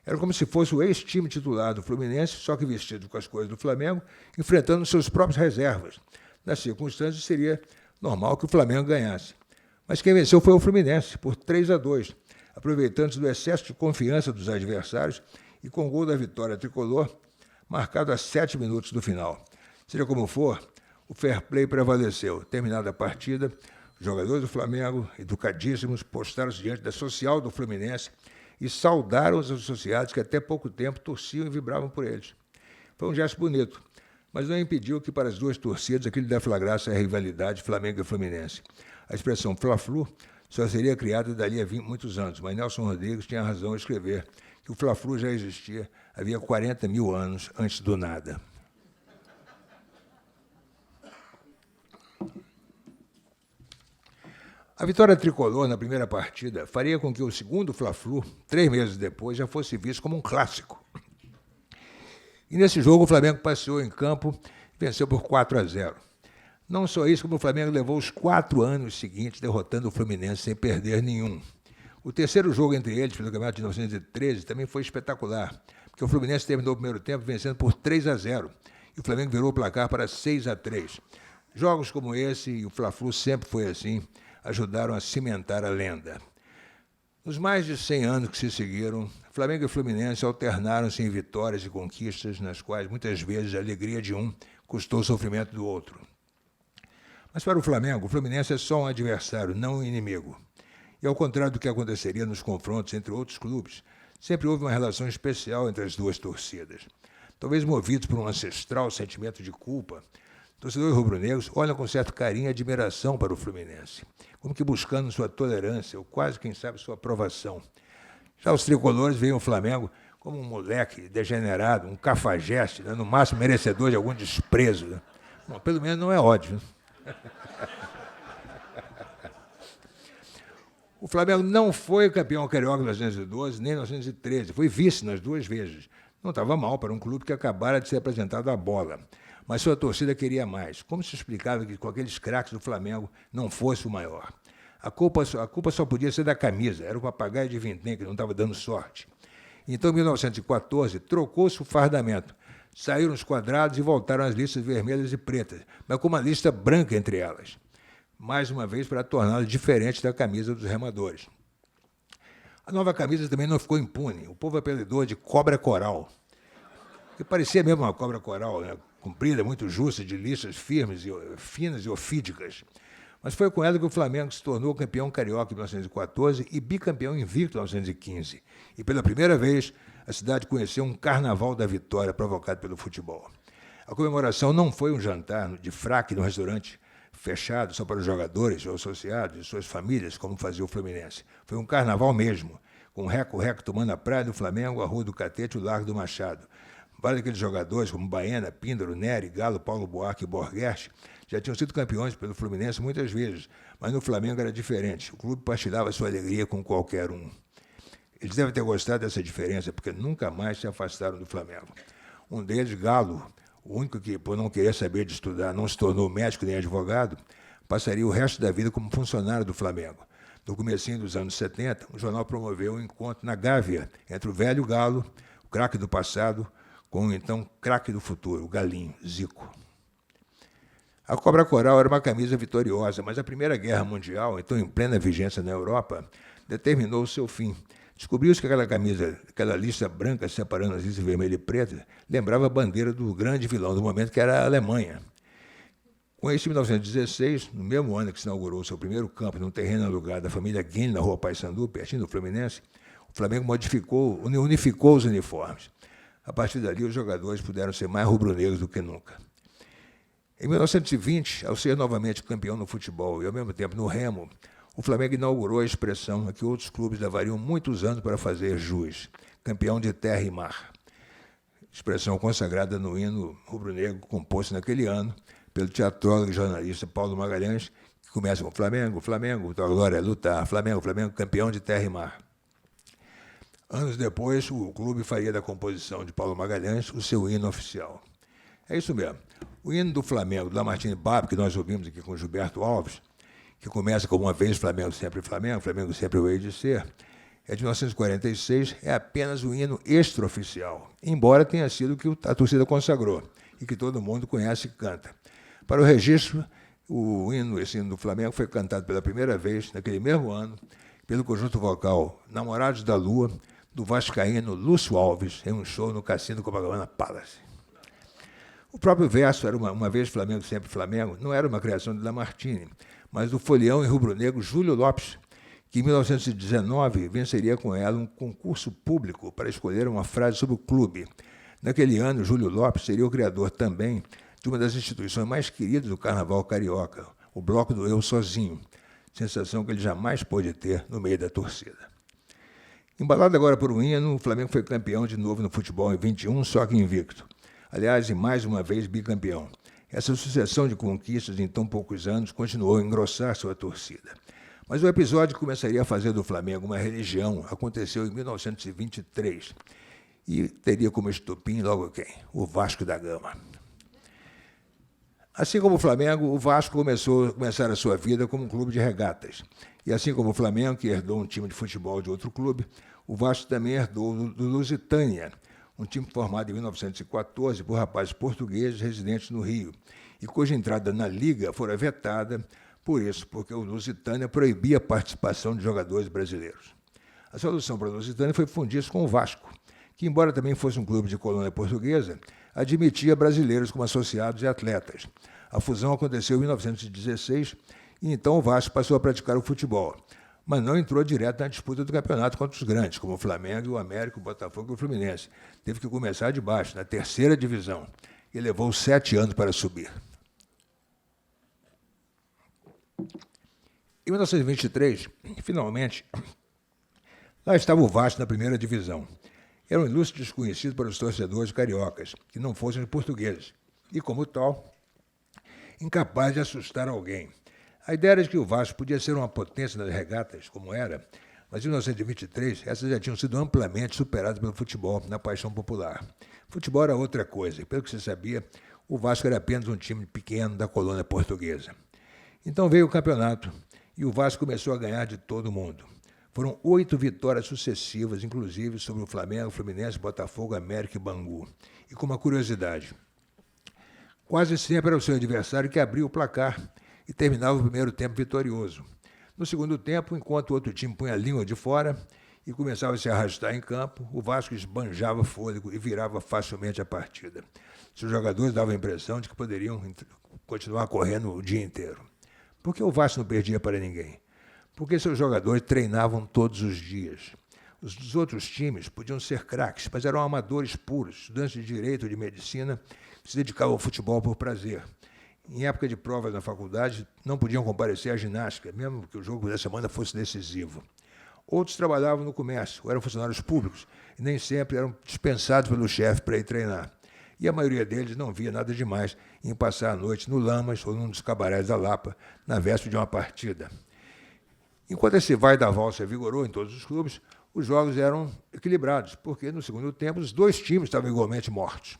Era como se fosse o ex-time titular do Fluminense, só que vestido com as cores do Flamengo, enfrentando seus próprios reservas. Nas circunstâncias, seria normal que o Flamengo ganhasse. Mas quem venceu foi o Fluminense, por 3-2, aproveitando-se do excesso de confiança dos adversários e com o gol da vitória tricolor, marcado a 7 minutos do final. Seja como for, o fair play prevaleceu. Terminada a partida, os jogadores do Flamengo, educadíssimos, postaram-se diante da social do Fluminense e saudaram os associados que até pouco tempo torciam e vibravam por eles. Foi um gesto bonito, mas não impediu que para as duas torcidas aquilo deflagrasse a rivalidade Flamengo e Fluminense. A expressão Fla-Flu só seria criada dali a muitos anos, mas Nelson Rodrigues tinha razão ao escrever que o Fla-Flu já existia havia 40 mil anos antes do nada. A vitória tricolor na primeira partida faria com que o segundo Fla-Flu, 3 meses depois, já fosse visto como um clássico. E nesse jogo o Flamengo passeou em campo e venceu por 4-0. Não só isso, como o Flamengo levou os 4 anos seguintes derrotando o Fluminense sem perder nenhum. O terceiro jogo entre eles, pelo campeonato de 1913, também foi espetacular, porque o Fluminense terminou o primeiro tempo vencendo por 3-0 e o Flamengo virou o placar para 6-3. Jogos como esse, e o Fla-Flu sempre foi assim, ajudaram a cimentar a lenda. Nos mais de 100 anos que se seguiram, Flamengo e Fluminense alternaram-se em vitórias e conquistas, nas quais muitas vezes a alegria de um custou o sofrimento do outro. Mas para o Flamengo, o Fluminense é só um adversário, não um inimigo. E ao contrário do que aconteceria nos confrontos entre outros clubes, sempre houve uma relação especial entre as duas torcidas. Talvez movidos por um ancestral sentimento de culpa, torcedores rubro-negros olham com certo carinho e admiração para o Fluminense, como que buscando sua tolerância, ou quase, quem sabe, sua aprovação. Já os tricolores veem o Flamengo como um moleque degenerado, um cafajeste, né, no máximo merecedor de algum desprezo. Né? Bom, pelo menos não é ódio. Né? O Flamengo não foi campeão carioca em 1912 nem em 1913, foi vice nas duas vezes. Não estava mal para um clube que acabara de ser apresentado à bola. Mas sua torcida queria mais. Como se explicava que com aqueles craques do Flamengo não fosse o maior? A culpa só podia ser da camisa, era o papagaio de vintém que não estava dando sorte. Então, em 1914, trocou-se o fardamento. Saíram os quadrados e voltaram as listas vermelhas e pretas, mas com uma lista branca entre elas. Mais uma vez, para torná-la diferente da camisa dos remadores. A nova camisa também não ficou impune. O povo apelidou de cobra coral, que parecia mesmo uma cobra coral, né? Comprida, muito justa, de listas firmes, finas e ofídicas. Mas foi com ela que o Flamengo se tornou campeão carioca em 1914 e bicampeão invicto em 1915. E pela primeira vez, a cidade conheceu um carnaval da vitória provocado pelo futebol. A comemoração não foi um jantar de fraque no restaurante fechado só para os jogadores ou associados e suas famílias, como fazia o Fluminense. Foi um carnaval mesmo, com reco-reco tomando a praia do Flamengo, a Rua do Catete e o Largo do Machado. Vários daqueles jogadores, como Baena, Píndaro, Nery, Galo, Paulo Buarque e Borghetti, já tinham sido campeões pelo Fluminense muitas vezes, mas no Flamengo era diferente. O clube partilhava sua alegria com qualquer um. Eles devem ter gostado dessa diferença, porque nunca mais se afastaram do Flamengo. Um deles, Galo, o único que, por não querer saber de estudar, não se tornou médico nem advogado, passaria o resto da vida como funcionário do Flamengo. No comecinho dos anos 70, o jornal promoveu um encontro na Gávea entre o velho Galo, o craque do passado, com o então craque do futuro, o Galinho, Zico. A cobra coral era uma camisa vitoriosa, mas a Primeira Guerra Mundial, então em plena vigência na Europa, determinou o seu fim. Descobriu-se que aquela camisa, aquela lista branca separando as listas vermelha e preta, lembrava a bandeira do grande vilão do momento, que era a Alemanha. Com isso, em 1916, no mesmo ano que se inaugurou o seu primeiro campo num terreno alugado da família Guine, na Rua Paissandu, pertinho do Fluminense, o Flamengo unificou os uniformes. A partir dali, os jogadores puderam ser mais rubro-negros do que nunca. Em 1920, ao ser novamente campeão no futebol e, ao mesmo tempo, no remo, o Flamengo inaugurou a expressão a que outros clubes levariam muitos anos para fazer jus, campeão de terra e mar. Expressão consagrada no hino rubro-negro composto naquele ano pelo teatrólogo e jornalista Paulo Magalhães, que começa com Flamengo, Flamengo, tua glória é lutar, Flamengo, Flamengo, campeão de terra e mar. Anos depois, o clube faria da composição de Paulo Magalhães o seu hino oficial. É isso mesmo. O hino do Flamengo, do Lamartine Babo, que nós ouvimos aqui com Gilberto Alves, que começa como uma vez Flamengo sempre o hei de ser, é de 1946, é apenas o hino extraoficial, embora tenha sido o que a torcida consagrou e que todo mundo conhece e canta. Para o registro, esse hino do Flamengo foi cantado pela primeira vez, naquele mesmo ano, pelo conjunto vocal Namorados da Lua, do vascaíno Lúcio Alves, em um show no Cassino Copacabana Palace. O próprio verso, era uma vez Flamengo, sempre Flamengo, não era uma criação de Lamartine, mas do folião e rubro-negro Júlio Lopes, que em 1919 venceria com ela um concurso público para escolher uma frase sobre o clube. Naquele ano, Júlio Lopes seria o criador também de uma das instituições mais queridas do carnaval carioca, o Bloco do Eu Sozinho, sensação que ele jamais pôde ter no meio da torcida. Embalado agora por um hino, o Flamengo foi campeão de novo no futebol em 21, só que invicto. Aliás, e mais uma vez bicampeão. Essa sucessão de conquistas em tão poucos anos continuou a engrossar sua torcida. Mas o episódio que começaria a fazer do Flamengo uma religião aconteceu em 1923 e teria como estopim logo quem? O Vasco da Gama. Assim como o Flamengo, o Vasco começar a sua vida como um clube de regatas. E assim como o Flamengo, que herdou um time de futebol de outro clube, o Vasco também herdou do Lusitânia, um time formado em 1914 por rapazes portugueses residentes no Rio, e cuja entrada na Liga fora vetada por isso, porque o Lusitânia proibia a participação de jogadores brasileiros. A solução para o Lusitânia foi fundir-se com o Vasco, que, embora também fosse um clube de colônia portuguesa, admitia brasileiros como associados e atletas. A fusão aconteceu em 1916 e então o Vasco passou a praticar o futebol, mas não entrou direto na disputa do campeonato contra os grandes, como o Flamengo, o América, o Botafogo e o Fluminense. Teve que começar de baixo, na terceira divisão, e levou 7 anos para subir. Em 1923, finalmente, lá estava o Vasco na primeira divisão. Era um ilustre desconhecido para os torcedores cariocas, que não fossem portugueses, e, como tal, incapaz de assustar alguém. A ideia era de que o Vasco podia ser uma potência nas regatas, como era, mas em 1923 essas já tinham sido amplamente superadas pelo futebol, na paixão popular. Futebol era outra coisa, e, pelo que se sabia, o Vasco era apenas um time pequeno da colônia portuguesa. Então veio o campeonato, e o Vasco começou a ganhar de todo mundo. Foram 8 vitórias sucessivas, inclusive sobre o Flamengo, Fluminense, Botafogo, América e Bangu. E com uma curiosidade, quase sempre era o seu adversário que abria o placar e terminava o primeiro tempo vitorioso. No segundo tempo, enquanto o outro time punha a língua de fora e começava a se arrastar em campo, o Vasco esbanjava fôlego e virava facilmente a partida. Seus jogadores davam a impressão de que poderiam continuar correndo o dia inteiro. Por que o Vasco não perdia para ninguém? Porque seus jogadores treinavam todos os dias. Os dos outros times podiam ser craques, mas eram amadores puros, estudantes de direito ou de medicina, que se dedicavam ao futebol por prazer. Em época de provas na faculdade, não podiam comparecer à ginástica, mesmo que o jogo da semana fosse decisivo. Outros trabalhavam no comércio, ou eram funcionários públicos, e nem sempre eram dispensados pelo chefe para ir treinar. E a maioria deles não via nada demais em passar a noite no Lamas ou num dos cabarés da Lapa, na véspera de uma partida. Enquanto esse vai da valsa vigorou em todos os clubes, os jogos eram equilibrados, porque no segundo tempo os dois times estavam igualmente mortos.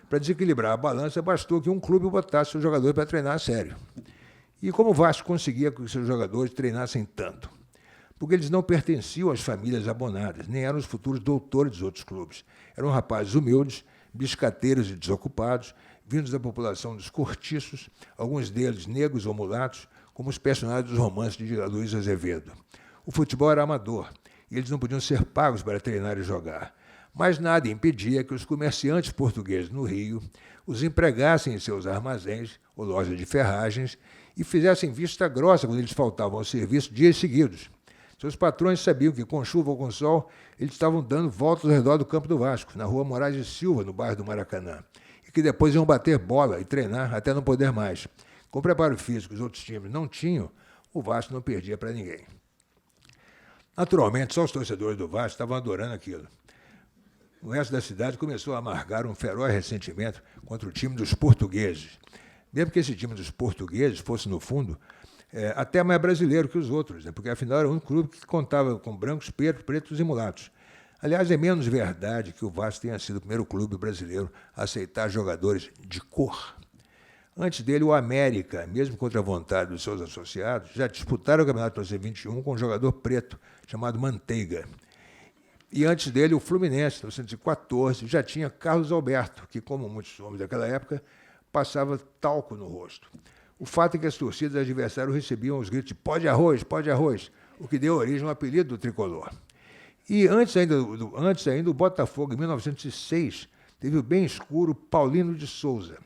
Para desequilibrar a balança, bastou que um clube botasse seus jogadores para treinar a sério. E como o Vasco conseguia que seus jogadores treinassem tanto? Porque eles não pertenciam às famílias abonadas, nem eram os futuros doutores dos outros clubes. Eram rapazes humildes, biscateiros e desocupados, vindos da população dos cortiços, alguns deles negros ou mulatos, como os personagens dos romances de Luiz Azevedo. O futebol era amador, e eles não podiam ser pagos para treinar e jogar. Mas nada impedia que os comerciantes portugueses no Rio os empregassem em seus armazéns ou lojas de ferragens e fizessem vista grossa quando eles faltavam ao serviço dias seguidos. Seus patrões sabiam que, com chuva ou com sol, eles estavam dando voltas ao redor do campo do Vasco, na rua Moraes de Silva, no bairro do Maracanã, e que depois iam bater bola e treinar até não poder mais. Com o preparo físico que os outros times não tinham, o Vasco não perdia para ninguém. Naturalmente, só os torcedores do Vasco estavam adorando aquilo. O resto da cidade começou a amargar um feroz ressentimento contra o time dos portugueses. Mesmo que esse time dos portugueses fosse, no fundo, até mais brasileiro que os outros, né? Porque, afinal, era um clube que contava com brancos, pretos e mulatos. Aliás, é menos verdade que o Vasco tenha sido o primeiro clube brasileiro a aceitar jogadores de cor. Antes dele, o América, mesmo contra a vontade dos seus associados, já disputaram o Campeonato Brasileiro 21 com um jogador preto, chamado Manteiga. E antes dele, o Fluminense, em 1914, já tinha Carlos Alberto, que, como muitos homens daquela época, passava talco no rosto. O fato é que as torcidas adversárias recebiam os gritos de pode arroz, o que deu origem ao apelido do tricolor. E antes ainda, o Botafogo, em 1906, teve o bem escuro Paulino de Souza.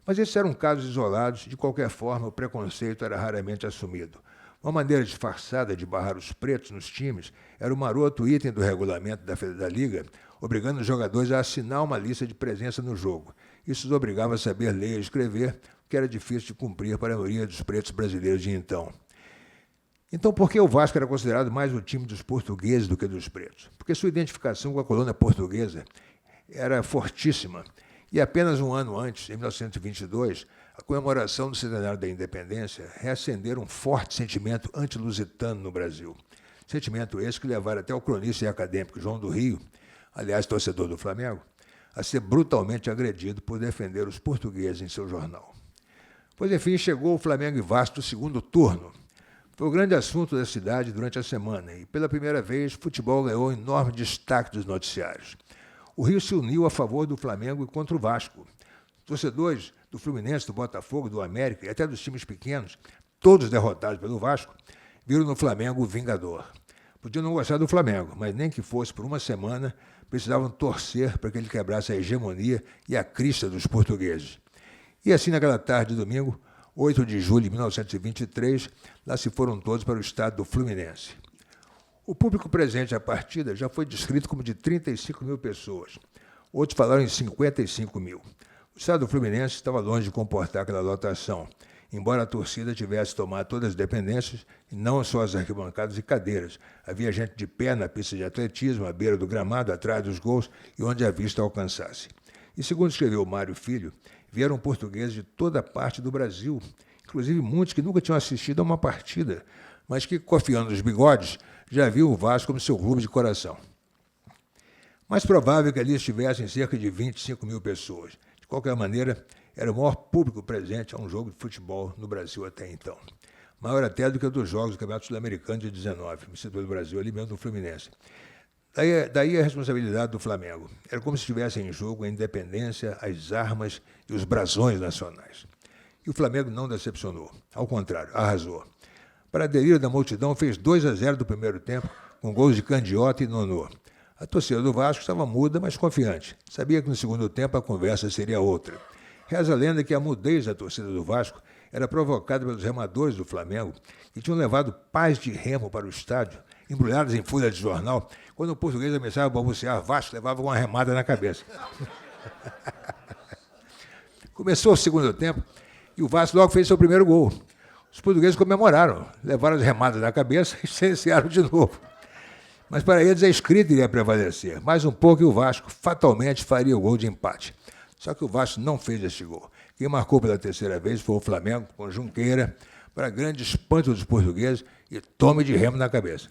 Mas esses eram casos isolados, de qualquer forma, o preconceito era raramente assumido. Uma maneira disfarçada de barrar os pretos nos times era o maroto item do regulamento da Liga, obrigando os jogadores a assinar uma lista de presença no jogo. Isso os obrigava a saber ler e escrever, o que era difícil de cumprir para a maioria dos pretos brasileiros de então. Então, por que o Vasco era considerado mais o time dos portugueses do que dos pretos? Porque sua identificação com a colônia portuguesa era fortíssima. E apenas um ano antes, em 1922, a comemoração do centenário da independência reacendera um forte sentimento antilusitano no Brasil. Sentimento esse que levara até o cronista e acadêmico João do Rio, aliás, torcedor do Flamengo, a ser brutalmente agredido por defender os portugueses em seu jornal. Pois, enfim, chegou o Flamengo e Vasco do segundo turno. Foi o grande assunto da cidade durante a semana e, pela primeira vez, o futebol ganhou enorme destaque dos noticiários. O Rio se uniu a favor do Flamengo e contra o Vasco. Torcedores do Fluminense, do Botafogo, do América e até dos times pequenos, todos derrotados pelo Vasco, viram no Flamengo o vingador. Podiam não gostar do Flamengo, mas nem que fosse por uma semana, precisavam torcer para que ele quebrasse a hegemonia e a crista dos portugueses. E assim, naquela tarde de domingo, 8 de julho de 1923, lá se foram todos para o estádio do Fluminense. O público presente à partida já foi descrito como de 35 mil pessoas. Outros falaram em 55 mil. O estádio do Fluminense estava longe de comportar aquela lotação, embora a torcida tivesse tomado todas as dependências, e não só as arquibancadas e cadeiras. Havia gente de pé na pista de atletismo, à beira do gramado, atrás dos gols e onde a vista alcançasse. E, segundo escreveu Mário Filho, vieram portugueses de toda parte do Brasil, inclusive muitos que nunca tinham assistido a uma partida, mas que, cofiando os bigodes, já viam o Vasco como seu clube de coração. Mais provável que ali estivessem cerca de 25 mil pessoas. De qualquer maneira, era o maior público presente a um jogo de futebol no Brasil até então. Maior até do que o dos Jogos do Campeonato Sul-Americano de 19, no setor do Brasil, ali mesmo no Fluminense. Daí a responsabilidade do Flamengo. Era como se estivessem em jogo a independência, as armas e os brasões nacionais. E o Flamengo não decepcionou. Ao contrário, arrasou. Para a delírio da multidão, fez 2-0 do primeiro tempo, com gols de Candiota e Nonô. A torcida do Vasco estava muda, mas confiante. Sabia que no segundo tempo a conversa seria outra. Reza a lenda que a mudez da torcida do Vasco era provocada pelos remadores do Flamengo, que tinham levado pás de remo para o estádio, embrulhados em folha de jornal. Quando o português começava a balbuciar, Vasco levava uma remada na cabeça. Começou o segundo tempo e o Vasco logo fez seu primeiro gol. Os portugueses comemoraram, levaram as remadas na cabeça e sentenciaram de novo. Mas para eles a escrita iria prevalecer. Mais um pouco e o Vasco fatalmente faria o gol de empate. Só que o Vasco não fez este gol. Quem marcou pela terceira vez foi o Flamengo, com Junqueira, para grande espanto dos portugueses e tome de remo na cabeça.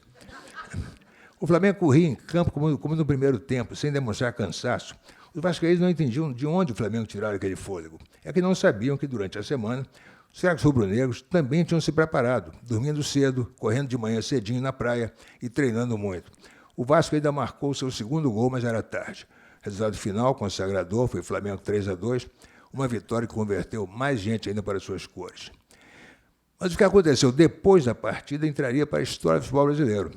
O Flamengo corria em campo como no primeiro tempo, sem demonstrar cansaço. Os vascaínos não entendiam de onde o Flamengo tirara aquele fôlego. É que não sabiam que durante a semana os craques rubro-negros também tinham se preparado, dormindo cedo, correndo de manhã cedinho na praia e treinando muito. O Vasco ainda marcou seu segundo gol, mas era tarde. Resultado final, consagrador, foi Flamengo 3-2, uma vitória que converteu mais gente ainda para suas cores. Mas o que aconteceu depois da partida entraria para a história do futebol brasileiro.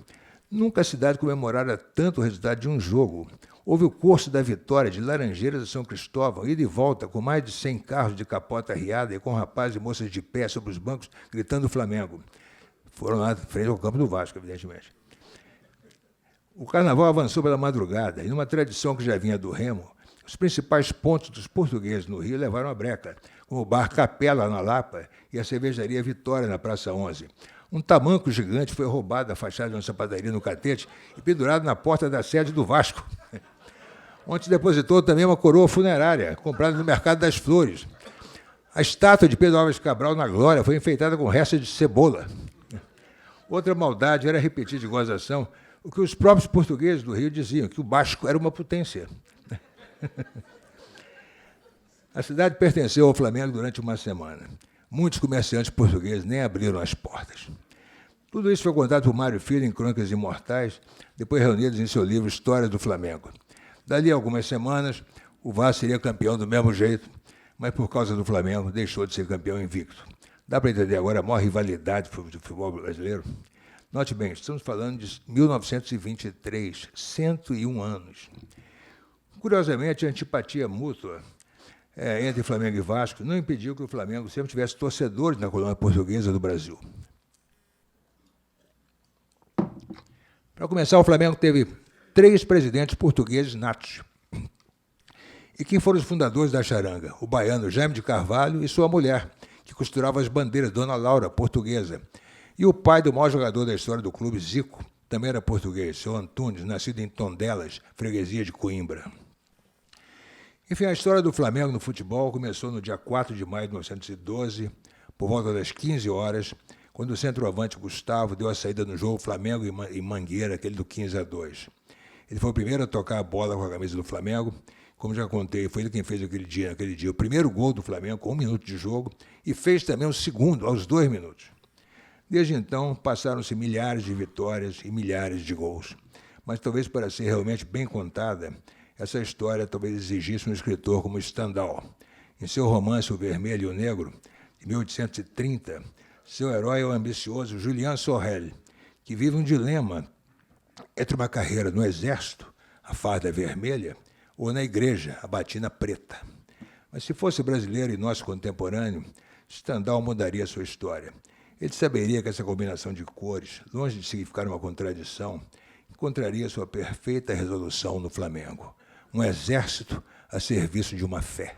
Nunca a cidade comemorara tanto o resultado de um jogo. Houve o curso da vitória de Laranjeiras a São Cristóvão, ida e volta, com mais de 100 carros de capota arriada e com rapazes e moças de pé sobre os bancos, gritando Flamengo. Foram lá, frente ao campo do Vasco, evidentemente. O carnaval avançou pela madrugada, e numa tradição que já vinha do Remo, os principais pontos dos portugueses no Rio levaram a breca, como o bar Capela, na Lapa, e a cervejaria Vitória, na Praça 11. Um tamanco gigante foi roubado da fachada de uma sapataria no Catete e pendurado na porta da sede do Vasco, onde depositou também uma coroa funerária, comprada no Mercado das Flores. A estátua de Pedro Álvares Cabral, na Glória, foi enfeitada com restos de cebola. Outra maldade era repetir de gozação o que os próprios portugueses do Rio diziam, que o Basco era uma potência. A cidade pertenceu ao Flamengo durante uma semana. Muitos comerciantes portugueses nem abriram as portas. Tudo isso foi contado por Mário Filho em Crônicas Imortais, depois reunidos em seu livro História do Flamengo. Dali a algumas semanas, o Vasco seria campeão do mesmo jeito, mas por causa do Flamengo deixou de ser campeão invicto. Dá para entender agora a maior rivalidade do futebol brasileiro? Note bem, estamos falando de 1923, 101 anos. Curiosamente, a antipatia mútua entre Flamengo e Vasco não impediu que o Flamengo sempre tivesse torcedores na colônia portuguesa do Brasil. Para começar, o Flamengo teve 3 presidentes portugueses natos. E quem foram os fundadores da charanga? O baiano Jaime de Carvalho e sua mulher, que costurava as bandeiras, Dona Laura, portuguesa. E o pai do maior jogador da história do clube, Zico, também era português, seu Antunes, nascido em Tondelas, freguesia de Coimbra. Enfim, a história do Flamengo no futebol começou no dia 4 de maio de 1912, por volta das 15 horas, quando o centroavante Gustavo deu a saída no jogo Flamengo e Mangueira, aquele do 15-2. Ele foi o primeiro a tocar a bola com a camisa do Flamengo. Como já contei, foi ele quem fez aquele dia o primeiro gol do Flamengo com 1 minuto de jogo e fez também o segundo aos 2 minutos. Desde então, passaram-se milhares de vitórias e milhares de gols. Mas talvez para ser realmente bem contada, essa história talvez exigisse um escritor como Stendhal. Em seu romance O Vermelho e o Negro, de 1830, seu herói é o ambicioso Julien Sorel, que vive um dilema entre uma carreira no exército, a farda vermelha, ou na igreja, a batina preta. Mas se fosse brasileiro e nosso contemporâneo, Stendhal mudaria sua história. Ele saberia que essa combinação de cores, longe de significar uma contradição, encontraria sua perfeita resolução no Flamengo. Um exército a serviço de uma fé.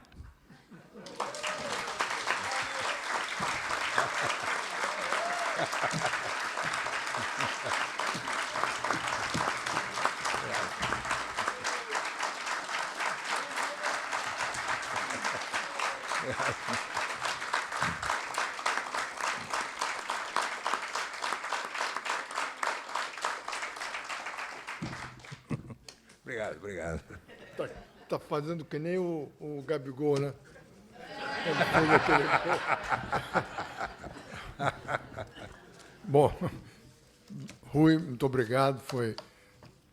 Obrigado. Tá fazendo que nem o Gabigol, né? Ele fez aquele gol. Bom, Rui, muito obrigado, foi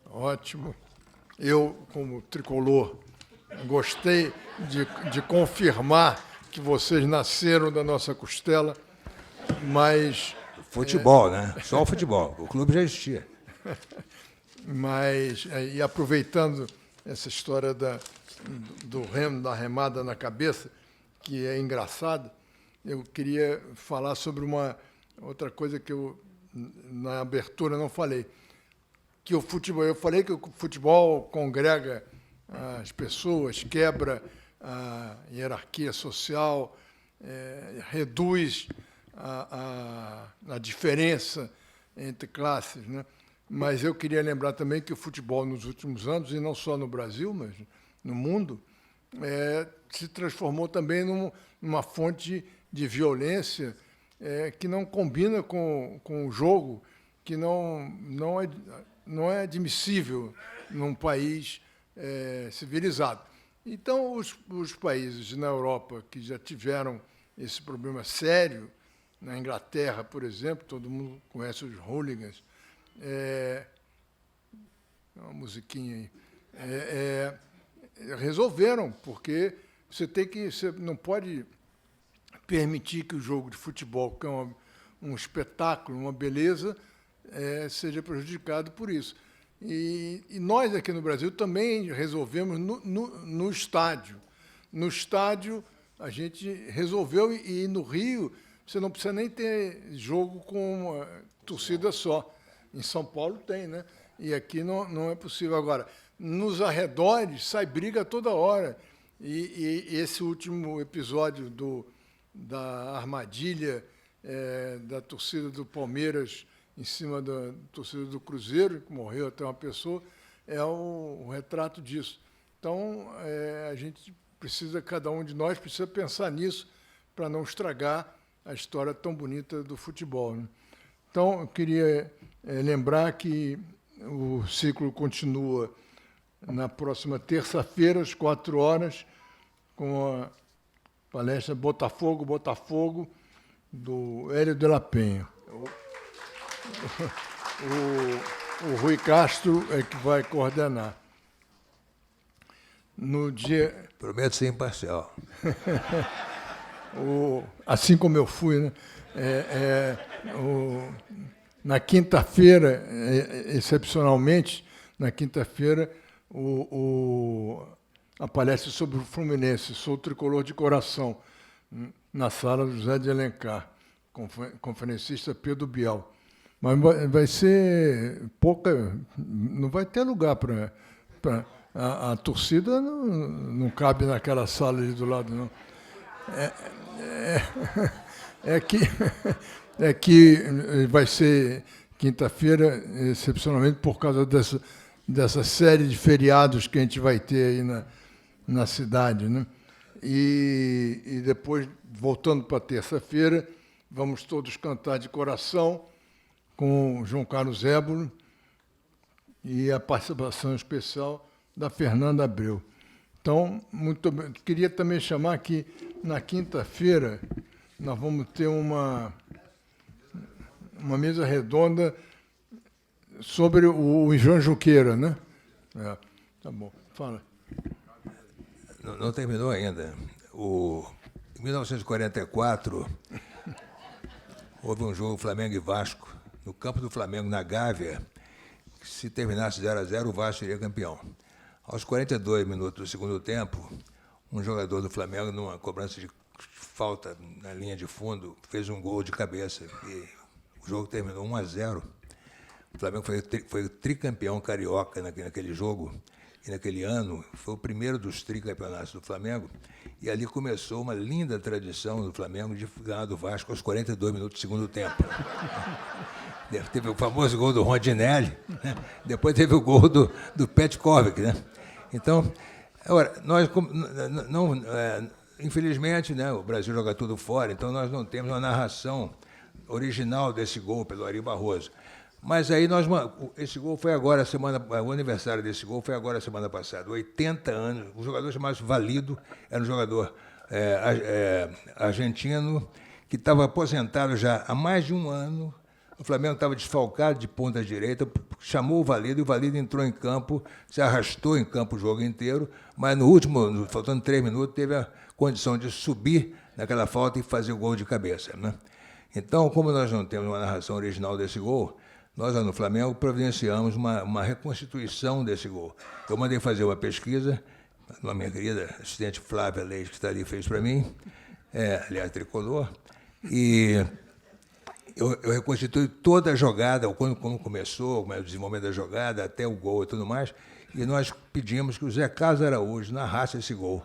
ótimo. Eu, como tricolor, gostei de confirmar que vocês nasceram da nossa costela, mas... Futebol, né? Só o futebol. O clube já existia. Mas, e aproveitando essa história do remo, da remada na cabeça, que é engraçado, eu queria falar sobre uma outra coisa que eu, na abertura, não falei. Que o futebol, eu falei que o futebol congrega as pessoas, quebra a hierarquia social, reduz a diferença entre classes, né? Mas eu queria lembrar também que o futebol, nos últimos anos, e não só no Brasil, mas no mundo, se transformou também numa fonte de violência que não combina com o jogo, que não é admissível num país civilizado. Então, os países na Europa que já tiveram esse problema sério, na Inglaterra, por exemplo, todo mundo conhece os hooligans, uma musiquinha aí, resolveram, porque você não pode permitir que o jogo de futebol, que é um espetáculo, uma beleza, seja prejudicado por isso. E nós aqui no Brasil também resolvemos no estádio. No estádio a gente resolveu, e no Rio você não precisa nem ter jogo com uma torcida só. Em São Paulo tem, né? E aqui não é possível. Agora, nos arredores sai briga toda hora. E esse último episódio da armadilha da torcida do Palmeiras em cima da torcida do Cruzeiro, que morreu até uma pessoa, é o retrato disso. Então, a gente precisa, cada um de nós precisa pensar nisso para não estragar a história tão bonita do futebol, né? Então, eu queria lembrar que o ciclo continua na próxima terça-feira, às 4 horas, com a palestra Botafogo, Botafogo, do Hélio de la Penha. O Rui Castro é que vai coordenar. No dia... Prometo ser imparcial. Assim como eu fui, né? Na quinta-feira, excepcionalmente, na quinta-feira, a palestra sobre o Fluminense, sou tricolor de coração, na sala do José de Alencar, conferencista Pedro Bial. Mas vai ser pouca, não vai ter lugar para... A torcida não cabe naquela sala ali do lado, não. É que vai ser quinta-feira, excepcionalmente, por causa dessa série de feriados que a gente vai ter aí na cidade, né? E depois, voltando para terça-feira, vamos todos cantar de coração com o João Carlos Ébolo e a participação especial da Fernanda Abreu. Então, queria também chamar que, na quinta-feira, nós vamos ter uma mesa redonda sobre o João Juqueira, né? Tá bom, fala. Não terminou ainda. Em 1944, houve um jogo Flamengo e Vasco, no campo do Flamengo, na Gávea, que se terminasse 0-0, o Vasco seria campeão. Aos 42 minutos do segundo tempo, um jogador do Flamengo, numa cobrança de falta na linha de fundo, fez um gol de cabeça. E o jogo terminou 1-0. O Flamengo foi tricampeão carioca naquele jogo. E naquele ano, foi o primeiro dos tricampeonatos do Flamengo. E ali começou uma linda tradição do Flamengo de ganhar do Vasco aos 42 minutos do segundo tempo. Teve o famoso gol do Rondinelli, né? Depois teve o gol do Petkovic, né? Então, agora, nós infelizmente, né, o Brasil joga tudo fora, então nós não temos uma narração original desse gol pelo Ari Barroso. Mas aí esse gol foi agora, o aniversário desse gol foi agora, semana passada, 80 anos, o jogador chamado Valido, era um jogador argentino que estava aposentado já há mais de um ano. O Flamengo estava desfalcado de ponta direita, chamou o Valido, e o Valido entrou em campo, se arrastou em campo o jogo inteiro, mas no último, faltando 3 minutos, teve a condição de subir naquela falta e fazer o gol de cabeça, né? Então, como nós não temos uma narração original desse gol, nós, lá no Flamengo, providenciamos uma reconstituição desse gol. Eu mandei fazer uma pesquisa, a minha querida assistente Flávia Leite, que está ali, fez para mim, aliás, tricolor, e eu reconstituí toda a jogada, como começou, o desenvolvimento da jogada, até o gol e tudo mais, e nós pedimos que o Zé Carlos Araújo narrasse esse gol,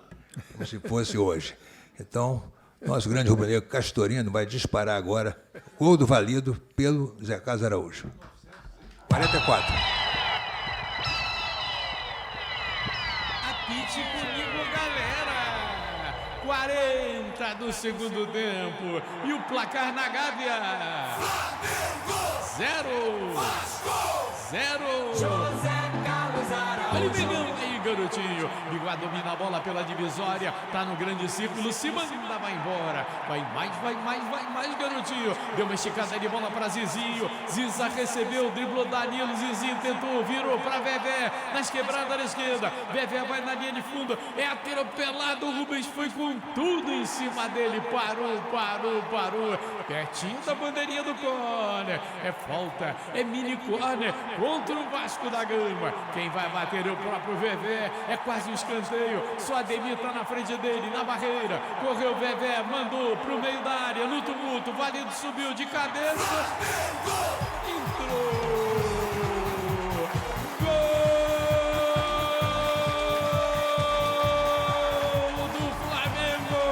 como se fosse hoje. Então, nosso grande rubro-negro Castorino vai disparar agora gol do Valido pelo Zé Carlos Araújo. 44. Apite comigo, galera! 40 do segundo tempo. E o placar na Gávea. Flamengo! 0. Vasco! 0. José Carlos Araújo. Olha o Mengão aí, garotinho. Bigode domina a bola pela divisória. Tá no grande círculo. Se manda, vai embora. Vai mais, garotinho. Deu uma esticada de bola pra Zizinho. Ziza recebeu, driblou Danilo. Zizinho tentou, virou pra Vevé. Nas quebradas da esquerda. Vevé vai na linha de fundo. É atropelado. O Rubens foi com tudo em cima dele. Parou. Pertinho da bandeirinha do córner. É falta. É mini córner contra o Vasco da Gama. Quem vai bater é o próprio Vevé. É quase um escanteio. Só Ademir tá na frente dele, na barreira. Correu Vevé, mandou pro meio da área. No tumulto, Valido subiu de cabeça. Entrou. Gol do Flamengo.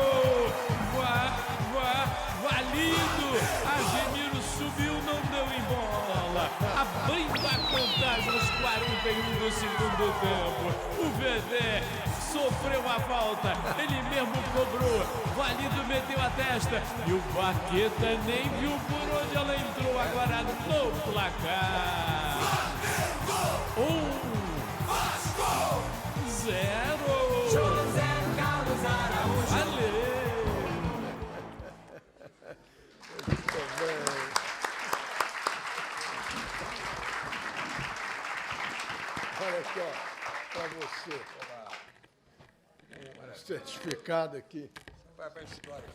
Valido. Ademir subiu, não deu em bola. Abrindo a contagem aos 41 do segundo tempo. O Vevé sofreu a falta, ele mesmo cobrou, Valido meteu a testa e o Vaqueta nem viu por onde ela entrou agora no placar. Olha aqui, ó, para você. Um certificado aqui. Vai para a história.